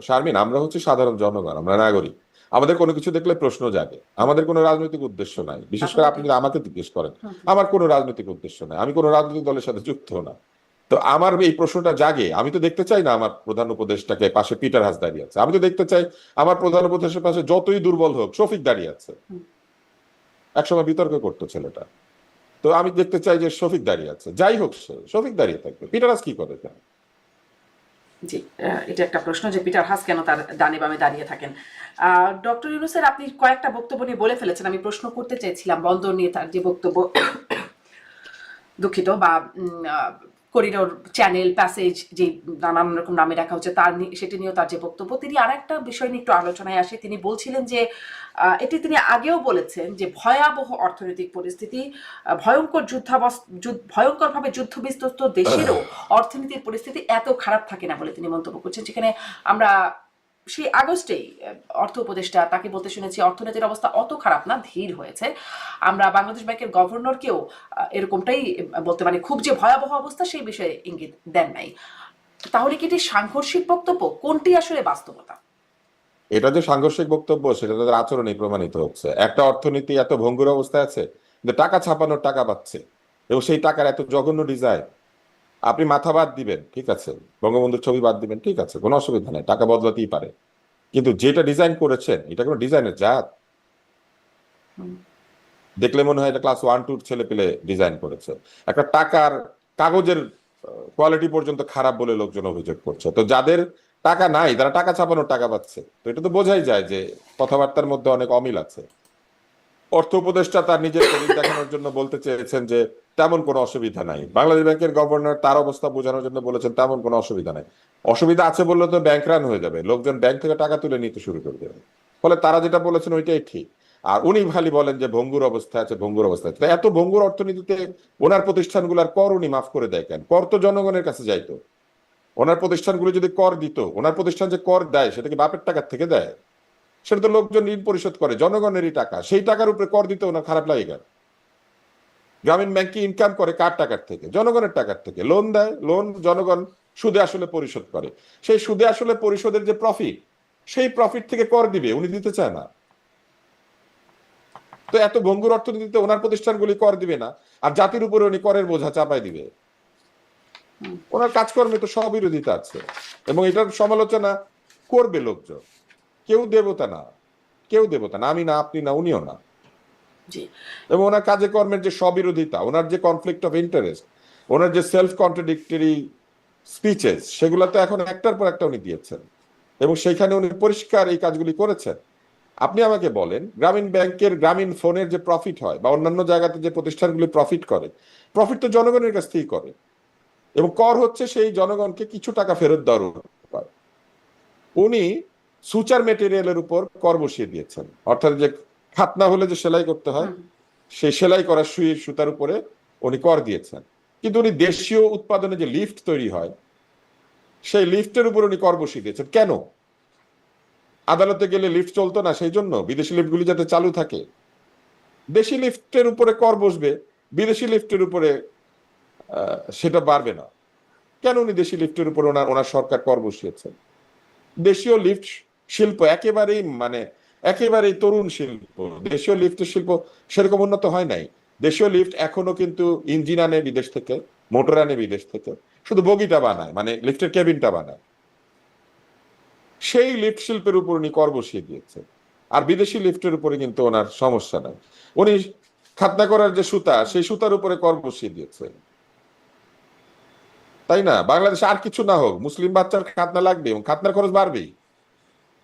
শারমিন, আমরা হচ্ছে সাধারণ জনগণ, আমরা নাগরিক। আমাদের কোনো কিছু দেখলে প্রশ্ন জাগে। আমাদের কোনো রাজনৈতিক উদ্দেশ্য নাই। বিশেষ করে আপনি যদি আমাকে জিজ্ঞেস করেন, আমার কোনো রাজনৈতিক উদ্দেশ্য নাই, আমি কোনো রাজনৈতিক দলের সাথে যুক্ত না। তো আমার এই প্রশ্নটা জাগে, আমি তো দেখতে চাই না আমার প্রধান উপদেষ্টাকে পাশে পিটার হাস দাঁড়িয়ে আছে। আমি তো দেখতে চাই আমার প্রধান উপদেষ্টার পাশে যতই দুর্বল হোক শফিক দাঁড়িয়ে আছে। একসময় বিতর্ক করতো ছেলেটা। তো আমি দেখতে চাই যে শফিক দাঁড়িয়ে আছে, যাই হোক সে শফিক দাঁড়িয়ে থাকবে, পিটার হাস কি করে? জি, এটা একটা প্রশ্ন যে পিটার হাস কেন তার ডানে বামে দাঁড়িয়ে থাকেন। ডক্টর ইউনূসের আপনি কয়েকটা বক্তব্য নিয়ে বলে ফেলেছেন। আমি প্রশ্ন করতে চাইছিলাম বন্দর নিয়ে তার যে বক্তব্য, দুঃখিত, বা করিডোর, চ্যানেল, প্যাসেজ, যে নানান রকম নামে রাখা হচ্ছে তার সেটি নিয়েও তার যে বক্তব্য, তিনি আর একটা বিষয় নিয়ে একটু আলোচনায় আসে। তিনি বলছিলেন যে এটি তিনি আগেও বলেছেন যে ভয়াবহ অর্থনৈতিক পরিস্থিতি, ভয়ঙ্করভাবে যুদ্ধবিধ্বস্ত দেশেরও অর্থনীতির পরিস্থিতি এত খারাপ থাকে না বলে তিনি মন্তব্য করছেন। যেখানে আমরা সেই আগস্টেই অর্থ উপদেষ্টা তাকে বলতে শুনেছি অর্থনীতির অবস্থা অত খারাপ না, ধীর হয়েছে। আমরা বাংলাদেশ ব্যাংকের গভর্নরকেও এরকমটাই বলতে, মানে খুব যে ভয়াবহ অবস্থা সেই বিষয়ে ইঙ্গিত দেন নাই। তাহলে কি এটি সাংঘর্ষিক বক্তব্য? কোনটি আসলে বাস্তবতা? এটা যে সাংঘর্ষিক বক্তব্য সেটা তাদের আচরণেই প্রমাণিত হচ্ছে। একটা অর্থনীতি এত ভঙ্গুর অবস্থায় আছে যে টাকা ছাপানোর টাকা পাচ্ছে, এবং সেই টাকার এত জঘন্য ডিজাইন। আপনি মাথা বাদ দিবেন, ঠিক আছে, বঙ্গবন্ধুর ছবি বাদ দিবেন, ঠিক আছে, কোনো অসুবিধা নেই, টাকা বদলাতেই পারে, কিন্তু যেটা ডিজাইন করেছেন এটা কোনো ডিজাইনের জাত? দেখলে মনে হয় এটা ক্লাস 1-2 ছেলে পেলে ডিজাইন করেছে। একটা টাকার কাগজের কোয়ালিটি পর্যন্ত খারাপ বলে লোকজন অভিযোগ করছে। তো যাদের টাকা নাই তারা টাকা ছাপানোর টাকা পাচ্ছে, তো এটা তো বোঝাই যায় যে কথাবার্তার মধ্যে অনেক অমিল আছে। অর্থ উপদেষ্টা তার নিজের ক্রেডিট দেখানোর জন্য বলতে চেয়েছেন যে তেমন কোনো অসুবিধা নাই, বাংলাদেশ ব্যাংকের গভর্নর তার অবস্থা বোঝানোর জন্য বলেছেন তেমন কোনো অসুবিধা নাই। অসুবিধা আছে বললে তো ব্যাংক রান হয়ে যাবে, লোকজন ব্যাংক থেকে টাকা তুলে নিতে শুরু করে দেবে। ফলে তারা যেটা বলেছেন ওইটাই ঠিক। আর উনি খালি বলেন যে ভঙ্গুর অবস্থা আছে, ভঙ্গুর অবস্থা আছে। এত ভঙ্গুর অর্থনীতিতে ওনার প্রতিষ্ঠানগুলোর কর উনি মাফ করে দেয় কেন? কর তো জনগণের কাছে যাইতো। ওনার প্রতিষ্ঠানগুলো যদি কর দিত, ওনার প্রতিষ্ঠান যে কর দেয় সেটা কি বাপের টাকার থেকে দেয়? সেটা তো লোকজন ঋণ পরিশোধ করে, জনগণেরই টাকা, সেই টাকার উপরে কর দিতে ওনার খারাপ লাগে কেন? গ্রামীণ ব্যাংক কি ইনকাম করে কার টাকার থেকে? জনগণের টাকার থেকে। লোন দেয়, লোন জনগণ সুদে আসলে পরিশোধ করে। সেই সুদে আসলে পরিশোধের যে প্রফিট, সেই প্রফিট থেকে কর দিবে, উনি দিতে চায় না। তো এত ভঙ্গুর অর্থনীতিতে ওনার প্রতিষ্ঠানগুলি কর দিবে না, আর জাতির উপরে উনি করের বোঝা চাপাই দিবে? ওনার কাজকর্মে তো স্ববিরোধিতা আছে, এবং এটার সমালোচনা করবে লোকজন। কেউ দেবতা না, কেউ দেবতা না, আমি না, আপনি না, উনিও না। জি, এবং ওনার কাজে কর্মের যে স্ববিরোধিতা, ওনার যে কনফ্লিক্ট অফ ইন্টারেস্ট, ওনার যে সেলফ কন্ট্রাডিক্টরি স্পিচেস, সেগুলো তো এখন একটার পর একটা উনি দিয়েছেন, এবং সেইখানে উনি পরিষ্কার এই কাজগুলি করেছেন। আপনি আমাকে বলেন, গ্রামীণ ব্যাংকের গ্রামীণ ফোনের যে প্রফিট হয় বা অন্যান্য জায়গাতে যে প্রতিষ্ঠানগুলি প্রফিট করে, প্রফিট তো জনগণের কাছ থেকেই করে, এবং কর হচ্ছে সেই জনগণকে কিছু টাকা ফেরত দেওয়ার উপায়। উনি সুচার মেটেরিয়ালের উপর কর বসিয়ে দিয়েছেন, অর্থাৎ যে খাতনা হলে যে সেলাই করতে হয়, সেই সেলাই করা সুইয়ের সুতার উপরে উনি কর দিয়েছেন। কিন্তু উনি দেশীয় উৎপাদনে যে লিফট তৈরি হয়, সেই লিফটের উপর উনি কর বসিয়ে দিয়েছেন। কেন? আদালতে গেলে লিফট চলতো না, সেই জন্য বিদেশি লিফটগুলি যাতে চালু থাকে। দেশি লিফটের উপরে কর বসবে, বিদেশি লিফটের উপরে সেটা বাড়বে না। কেন উনি দেশি লিফটের উপর ওনার ওনার সরকার কর বসিয়েছেন? দেশীয় লিফট শিল্প একেবারেই একেবারেই তরুণ শিল্প। দেশীয় লিফটের শিল্প সেরকম উন্নত হয় নাই। দেশীয় লিফট এখনো কিন্তু ইঞ্জিন আনে বিদেশ থেকে, মোটর আনে বিদেশ থেকে, শুধু বগিটা বানায়, মানে লিফটের কেবিনটা বানায়। সেই লিফট শিল্পের উপর উনি কর বসিয়ে দিয়েছে, আর বিদেশি লিফটের উপরে কিন্তু ওনার সমস্যা নাই। উনি খাতনা করার যে সুতা, সেই সুতার উপরে কর বসিয়ে দিয়েছে, তাই না? বাংলাদেশে আর কিছু না হোক, মুসলিম বাচ্চার খাতনা লাগবে এবং খাতনার খরচ বাড়বেই।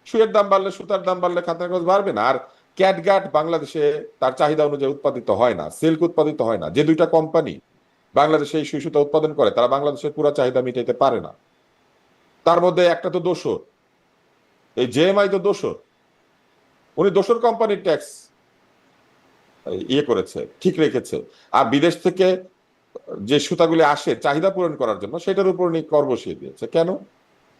সুয়ের দাম বাড়লে, সুতার দাম বাড়লে খাতনার খরচ বাড়বে না। আর ক্যাটগাট বাংলাদেশে তার চাহিদা অনুযায়ী উৎপাদিত হয় না, সিল্ক উৎপাদিত হয় না। যে দুইটা কোম্পানি বাংলাদেশে এই সুই সুতা উৎপাদন করে, তারা বাংলাদেশের পুরো চাহিদা মিটাইতে পারে না। তার মধ্যে একটা তো দোষর, এই জেএমআই তো দোষর। উনি দোষর কোম্পানির ট্যাক্স করেছে, ঠিক রেখেছে। আর বিদেশ থেকে যে সুতাগুলি আসে চাহিদা পূরণ করার জন্য, সেটার উপর উনি কর বসিয়ে দিয়েছে। কেন?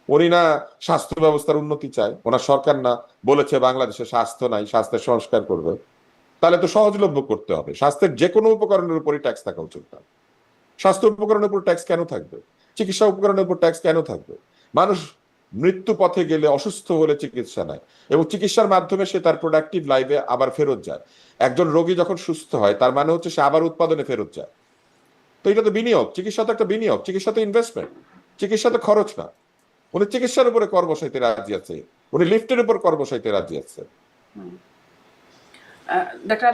উনি না স্বাস্থ্য ব্যবস্থার উন্নতি চায়? ওনার সরকার না বলেছে বাংলাদেশে স্বাস্থ্য নাই, স্বাস্থ্যের সংস্কার করবে? তাহলে তো সহজলভ্য করতে হবে। স্বাস্থ্যের যে কোনো উপকরণের উপরই ট্যাক্স থাকা উচিত না। স্বাস্থ্য উপকরণের উপর ট্যাক্স কেন থাকবে? চিকিৎসা উপকরণের উপর ট্যাক্স কেন থাকবে? মানুষ মৃত্যু পথে গেলে, অসুস্থ হলে চিকিৎসা নেয়, এবং চিকিৎসার মাধ্যমে সে তার প্রোডাক্টিভ লাইফে আবার ফেরত যায়। একজন রোগী যখন সুস্থ হয়, তার মানে হচ্ছে সে আবার উৎপাদনে ফেরত যায়। তো এটা তো বিনিয়োগ, চিকিৎসা তো একটা বিনিয়োগ, চিকিৎসা তো ইনভেস্টমেন্ট, চিকিৎসা তো খরচ না। উনি চিকিৎসার উপরে কর বসাইতে রাজি আছে, উনি লিফটের উপর কর বসাইতে রাজি আছে।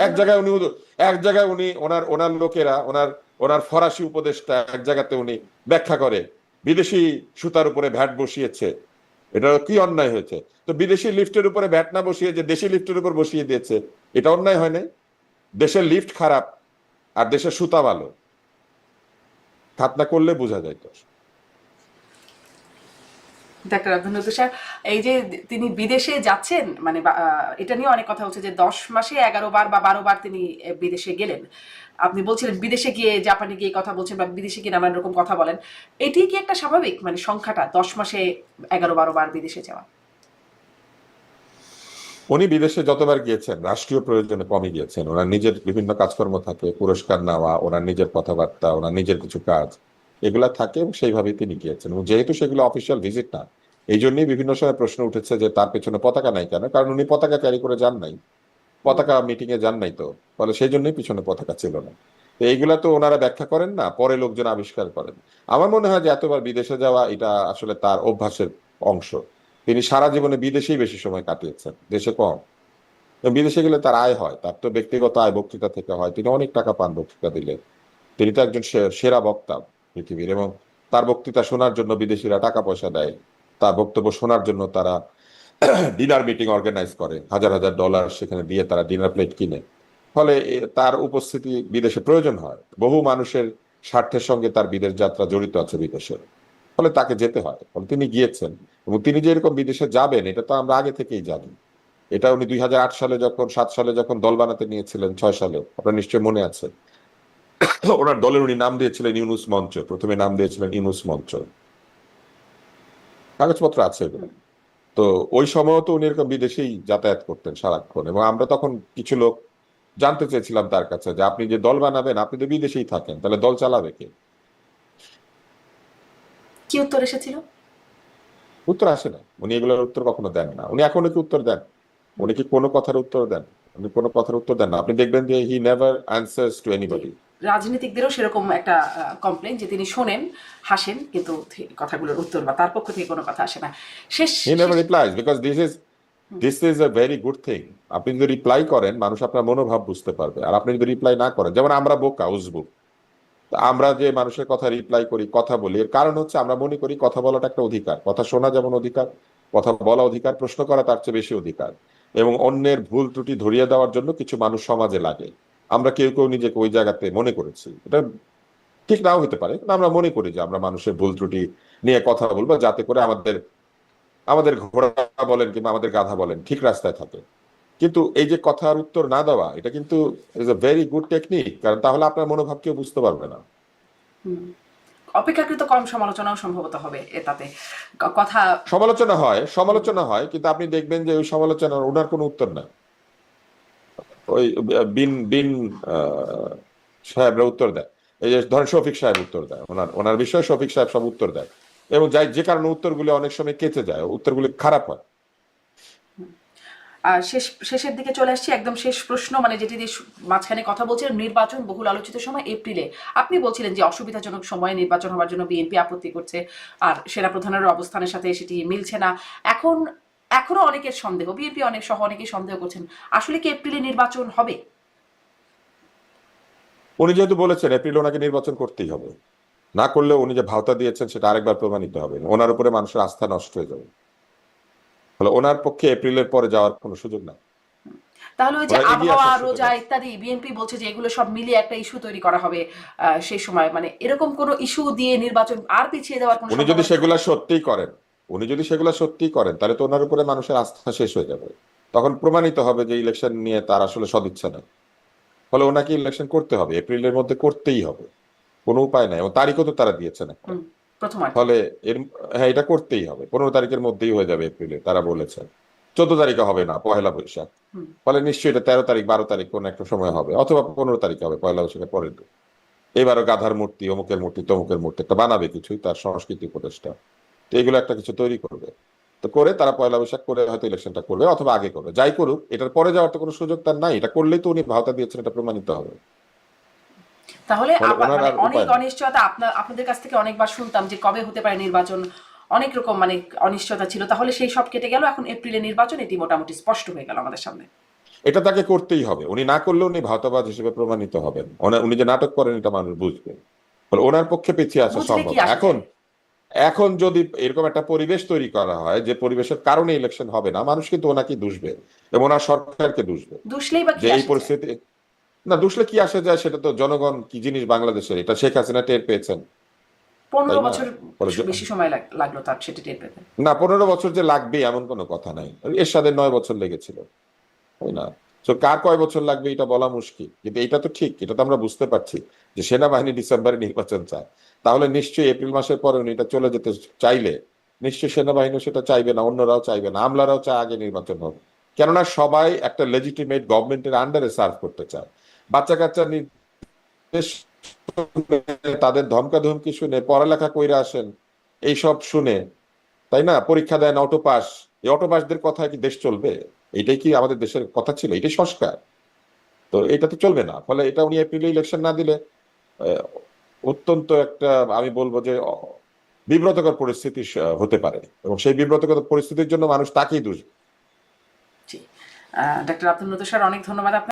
এক জায়গায় উনি এক জায়গায় উনি ওনার ওনার লোকেরা, ওনার ওনার ফরাসি উপদেষ্টা এক জায়গাতে উনি ব্যাখ্যা করে বিদেশি সুতার উপরে ভ্যাট বসিয়েছে, এটা কি অন্যায় হয়েছে? তো বিদেশি লিফটের উপরে ভ্যাট না বসিয়ে যে দেশি লিফটের উপর বসিয়ে দিয়েছে, এটা অন্যায় হয় নাই? দেশের লিফট খারাপ আর দেশের সুতা ভালো, খাতনা করলে বোঝা যায়। তো ডাক্তার আব্দুল তুষার, এই যে তিনি বিদেশে যাচ্ছেন, মানে এটা নিয়ে অনেক কথা হচ্ছে যে 10 মাসে 11 বার বা 12 বার তিনি বিদেশে গেলেন। আপনি বলছিলেন বিদেশে গিয়ে, জাপানে গিয়ে কথা বলছেন বা বিদেশে গিয়ে নানান রকম কথা বলেন, এটি কি একটা স্বাভাবিক মানে সংখ্যাটা 10 মাসে 11-12 বার বিদেশে যাওয়া? উনি বিদেশে যতবার গিয়েছেন রাষ্ট্রীয় প্রয়োজনে কমই গিয়েছেন। ওনার নিজের বিভিন্ন কাজকর্ম থাকে, পুরস্কার নেওয়া, ওনার নিজের কথাবার্তা, ওনার নিজের কিছু কাজ, এগুলা থাকে এবং সেইভাবেই তিনি গিয়েছেন। এবং যেহেতু সেগুলো অফিসিয়াল ভিজিট না, এই জন্যই বিভিন্ন সময় প্রশ্ন উঠেছে যে তার পেছনে পতাকা নাই কেন, কারণ উনি পতাকা ক্যারি করে যান নাই, পতাকা মিটিং এ যান নাই, তো ফলে সেই জন্যই পিছনে পতাকা ছিল না। তো এইগুলা তো ওনারা ব্যাখ্যা করেন না, পরে লোকজন আবিষ্কার করেন। আমার মনে হয় যে এতবার বিদেশে যাওয়া এটা আসলে তার অভ্যাসের অংশ। তিনি সারা জীবনে বিদেশেই বেশি সময় কাটিয়েছেন, দেশে কম। এবং বিদেশে গেলে তার আয় হয়, তার তো ব্যক্তিগত আয় বক্তৃতা থেকে হয়, তিনি অনেক টাকা পান বক্তৃতা দিলে। তিনি তো একজন সেরা বক্তা পৃথিবীর, এবং তার বক্তৃতা শোনার জন্য বিদেশিরা টাকা পয়সা দেয়, তার বক্তব্য শোনার জন্য তারা ডিনার মিটিং অর্গানাইজ করে, হাজার হাজার ডলার সেখানে দিয়ে তারা ডিনার প্লেট কিনে। ফলে তার উপস্থিতি বিদেশে প্রয়োজন হয়, বহু মানুষের স্বার্থের সঙ্গে তার বিদেশ যাত্রা জড়িত আছে বিদেশের, ফলে তাকে যেতে হয়। ফলে তিনি গিয়েছেন, এবং তিনি যে এরকম বিদেশে যাবেন এটা তো আমরা আগে থেকেই জানি। এটা উনি 2008 সালে যখন 7 সালে যখন দল বানাতে নিয়েছিলেন, 6 সালে, আপনার নিশ্চয়ই মনে আছে, ওনার দলের উনি নাম দিয়েছিলেন ইউনুস মঞ্চ, প্রথমে নাম দিয়েছিলেন ইউনুস মঞ্চ, কাগজপত্র আছে এগুলো। তো ওই সময় তো উনি এরকম বিদেশেই যাতায়াত করতেন সারাক্ষণ, এবং আমরা তখন কিছু লোক জানতে চেয়েছিলাম তার কাছে যে আপনি যে দল বানাবেন, আপনি তো বিদেশেই থাকেন, তাহলে দল চালাবে কে? কি উত্তর এসেছিল? উত্তর আসে না, উনি এগুলোর উত্তর কখনো দেন না। উনি এখনো কি উত্তর দেন? উনি কি কোনো কথার উত্তর দেন? উনি কোনো কথার উত্তর দেন না। আপনি দেখবেন যে he never answers to G, anybody. রাজনীতিকদেরও সেরকম একটা কমপ্লেন যে তিনি শোনেন, হাসেন, কিন্তু কথাগুলোর উত্তর বা তার পক্ষ থেকে কোনো কথা আসে না। শেষ হি নেভার শেষ replies because this is a very good thing. আপনি যদি রিপ্লাই করেন, মানুষ আপনার মনোভাব বুঝতে পারবে। আর আপনি যদি রিপ্লাই না করেন, যেমন আমরা বোকা উজবুক, আমরা যে মানুষের কথা রিপ্লাই করি, কথা বলি, এর কারণ হচ্ছে আমরা মনে করি কথা বলাটা একটা অধিকার। কথা শোনা যেমন অধিকার, কথা বলা অধিকার, প্রশ্ন করা তার চেয়ে বেশি অধিকার। এবং অন্যের ভুল ত্রুটি ধরিয়ে দেওয়ার জন্য কিছু মানুষ সমাজে লাগে। আমরা কেউ কেউ নিজেকে ওই জায়গাতে মনে করেছি, এটা ঠিক নাও হতে পারে, কিন্তু আমরা মনে করি যে আমরা মানুষের ভুল ত্রুটি নিয়ে কথা বলবো, যাতে করে আমাদের আমাদের ঘোড়া বলেন কিংবা আমাদের গাধা বলেন ঠিক রাস্তায় থাকে। কিন্তু এই যে কথার উত্তর না দেওয়া, এটা কিন্তু is a very good technique, কারণ তাহলে আপনার মনোভাব কেউ বুঝতে পারবে না। অপেক্ষাকৃত কম সমালোচনাও সম্ভবত হবে তাতে কথা। সমালোচনা হয় কিন্তু আপনি দেখবেন যে ওই সমালোচনার ওনার কোনো উত্তর নাই। ওই বিন বিন সাহেবরা উত্তর দেয়। এই যে ধরেন শফিক সাহেব উত্তর দেয়, ওনার ওনার বিষয়ে শফিক সাহেব সব উত্তর দেয়, এবং যাই যে কারণে উত্তরগুলো অনেক সময় কেচে যায়, উত্তরগুলো খারাপ হয়। শেষের দিকে চলে আসছি, একদম শেষ প্রশ্ন, মানে যেটি দিয়ে মাঝখানে কথা বলছিলাম, নির্বাচন বহুল আলোচিত সময় এপ্রিলে। আপনি বলছিলেন যে অসুবিধাজনক সময়ে নির্বাচন হওয়ার জন্য বিএনপি আপত্তি করছে, আর সেনাপ্রধানের অবস্থানের সাথে সেটি মিলছে না। এখন এখনো অনেকের সন্দেহ, বিএনপি অনেক সহ অনেকেই সন্দেহ করছেন, আসলে কি এপ্রিলে নির্বাচন হবে? উনি যেহেতু বলেছেন এপ্রিলে ওনাকে নির্বাচন করতেই হবে, না করলে উনি যে ভাওতা দিয়েছেন সেটা আরেকবার প্রমাণিত হবে, ওনার উপরে মানুষের আস্থা নষ্ট হয়ে যাবে। ফলে ওনার পক্ষে এপ্রিলের পরে যাওয়ার কোনো সুযোগ নাই। তাহলে ওই যে ওনার এগিয়ে আবহাওয়া, আসার সুযোগ রোজা আছে। ইত্যাদি, বিএনপি বলছে যে এগুলো সব মিলিয়ে একটা ইস্যু তৈরি করা হবে সেই সময়, মানে এরকম কোনো ইস্যু দিয়ে নির্বাচন আর পিছিয়ে দেওয়ার কোনো উনি যদি সম্ভাবনা? সেগুলা সত্যিই করেন, উনি যদি সেগুলা সত্যিই করেন, তাহলে তো ওনার উপরে মানুষের আস্থা শেষ হয়ে যাবে। তখন প্রমাণিত হবে যে ইলেকশন নিয়ে তার আসলে সদিচ্ছা নেই। ফলে ওনাকে ইলেকশন করতে হবে, এপ্রিলের মধ্যে করতেই হবে, কোনো উপায় নাই। এবং তারিখও তো তারা দিয়েছেন একটা। প্রথম আর কি। ফলে এর, হ্যাঁ, এটা করতেই হবে, 15 তারিখের মধ্যেই হয়ে যাবে এপ্রিলে, তারা বলেছেন। 14 তারিখে হবে না, পহেলা বৈশাখ। ফলে নিশ্চয়ই এটা 13 তারিখ 12 তারিখ কোন একটা সময় হবে, অথবা 15 তারিখে হবে, পয়লা বৈশাখের পরের দিন। এবারও গাধার মূর্তি, অমুকের মূর্তি, তমুকের মূর্তি একটা বানাবে, কিছুই তার সংস্কৃতি উপদেষ্টা, তো এগুলো একটা কিছু তৈরি করবে। তো করে তারা পয়লা বৈশাখ করে হয়তো ইলেকশনটা করবে, অথবা আগে করবে, যাই করুক, এটার পরে যাওয়ার তো কোনো সুযোগ তার নাই। এটা করলেই তো উনি ভাওতা দিয়েছেন, এটা প্রমাণিত হবে। তাহলে ফলে ওনার মানে আর অনেক উপায় নেই। অনিশ্চয়তা, আপনাদের কাছ থেকে অনেকবার শুনতাম যে কবে হতে পারে নির্বাচন, অনেক রকম মানে অনিশ্চয়তা ছিল, তাহলে সেই সব কেটে গেল, এখন এপ্রিলে নির্বাচন, এটি মোটামুটি স্পষ্ট হয়ে গেল আমাদের সামনে। এটা তাকে করতেই হবে, উনি না করলে উনি ভাওতাবাজ হিসেবে প্রমাণিত হবেন। উনি যে নাটক করেন এটা মানুষ বুঝবে। ফলে ওনার পক্ষে পিছিয়ে আসা বুঝলে সম্ভব কি আসা এখন। যায়? এখন যদি এরকম একটা পরিবেশ তৈরি করা হয় যে পরিবেশের কারণে ইলেকশন হবে না, মানুষ কিন্তু ওনাকে দুষবে এবং ওনার সরকারকে দুষবে দুষলেই বা কি যে এই আসে যায়? পরিস্থিতি। না, দুষলে কি আসে যায়, সেটা তো জনগণ কি জিনিস বাংলাদেশের, এটা শেখ হাসিনা টের পেয়েছেন, তাই 15 না? বছর পরে বেশি সময় লাগলো তার সেটা টের পেতে। না, 15 বছর যে লাগবে এমন কোনো কথা নাই, এরশাদের 9 বছর লেগেছিল, তাই না? তো কার কয় বছর লাগবে এটা বলা মুশকিল, কিন্তু এটা তো ঠিক, এটা তো আমরা বুঝতে পারছি যে সেনাবাহিনী ডিসেম্বরে নির্বাচন চায়, তাহলে নিশ্চয়ই এপ্রিল মাসের পরে উনি এটা চলে যেতে চাইলে নিশ্চয়ই সেনাবাহিনী সেটা চাইবে না, অন্যরাও চাইবে না, আমলারাও চায় আগে নির্বাচন হবে। কেননা সবাই একটা লেজিটিমেট গভর্নমেন্টের আন্ডারে সার্ভ করতে চায়। বাচ্চা কাচ্চা নির্দেশ শুনে, তাদের ধমকাধমকি শুনে, পড়ালেখা কইরা আসেন এইসব শুনে, তাই না, পরীক্ষা দেন অটো পাস, এই অটো পাসদের কথায় কি দেশ চলবে? এটাই কি আমাদের দেশের কথা ছিল? এটাই সংস্কার? তো এটা তো চলবে না। ফলে এটা উনি এপ্রিলে ইলেকশন না দিলে আহ, অত্যন্ত একটা, আমি বলবো যে বিব্রতকর পরিস্থিতি হতে পারে, এবং সেই বিব্রতকর পরিস্থিতির জন্য মানুষ তাকেই দোষ। জি, ডাক্তার আব্দুল নূর তুষার, অনেক ধন্যবাদ আপনাকে।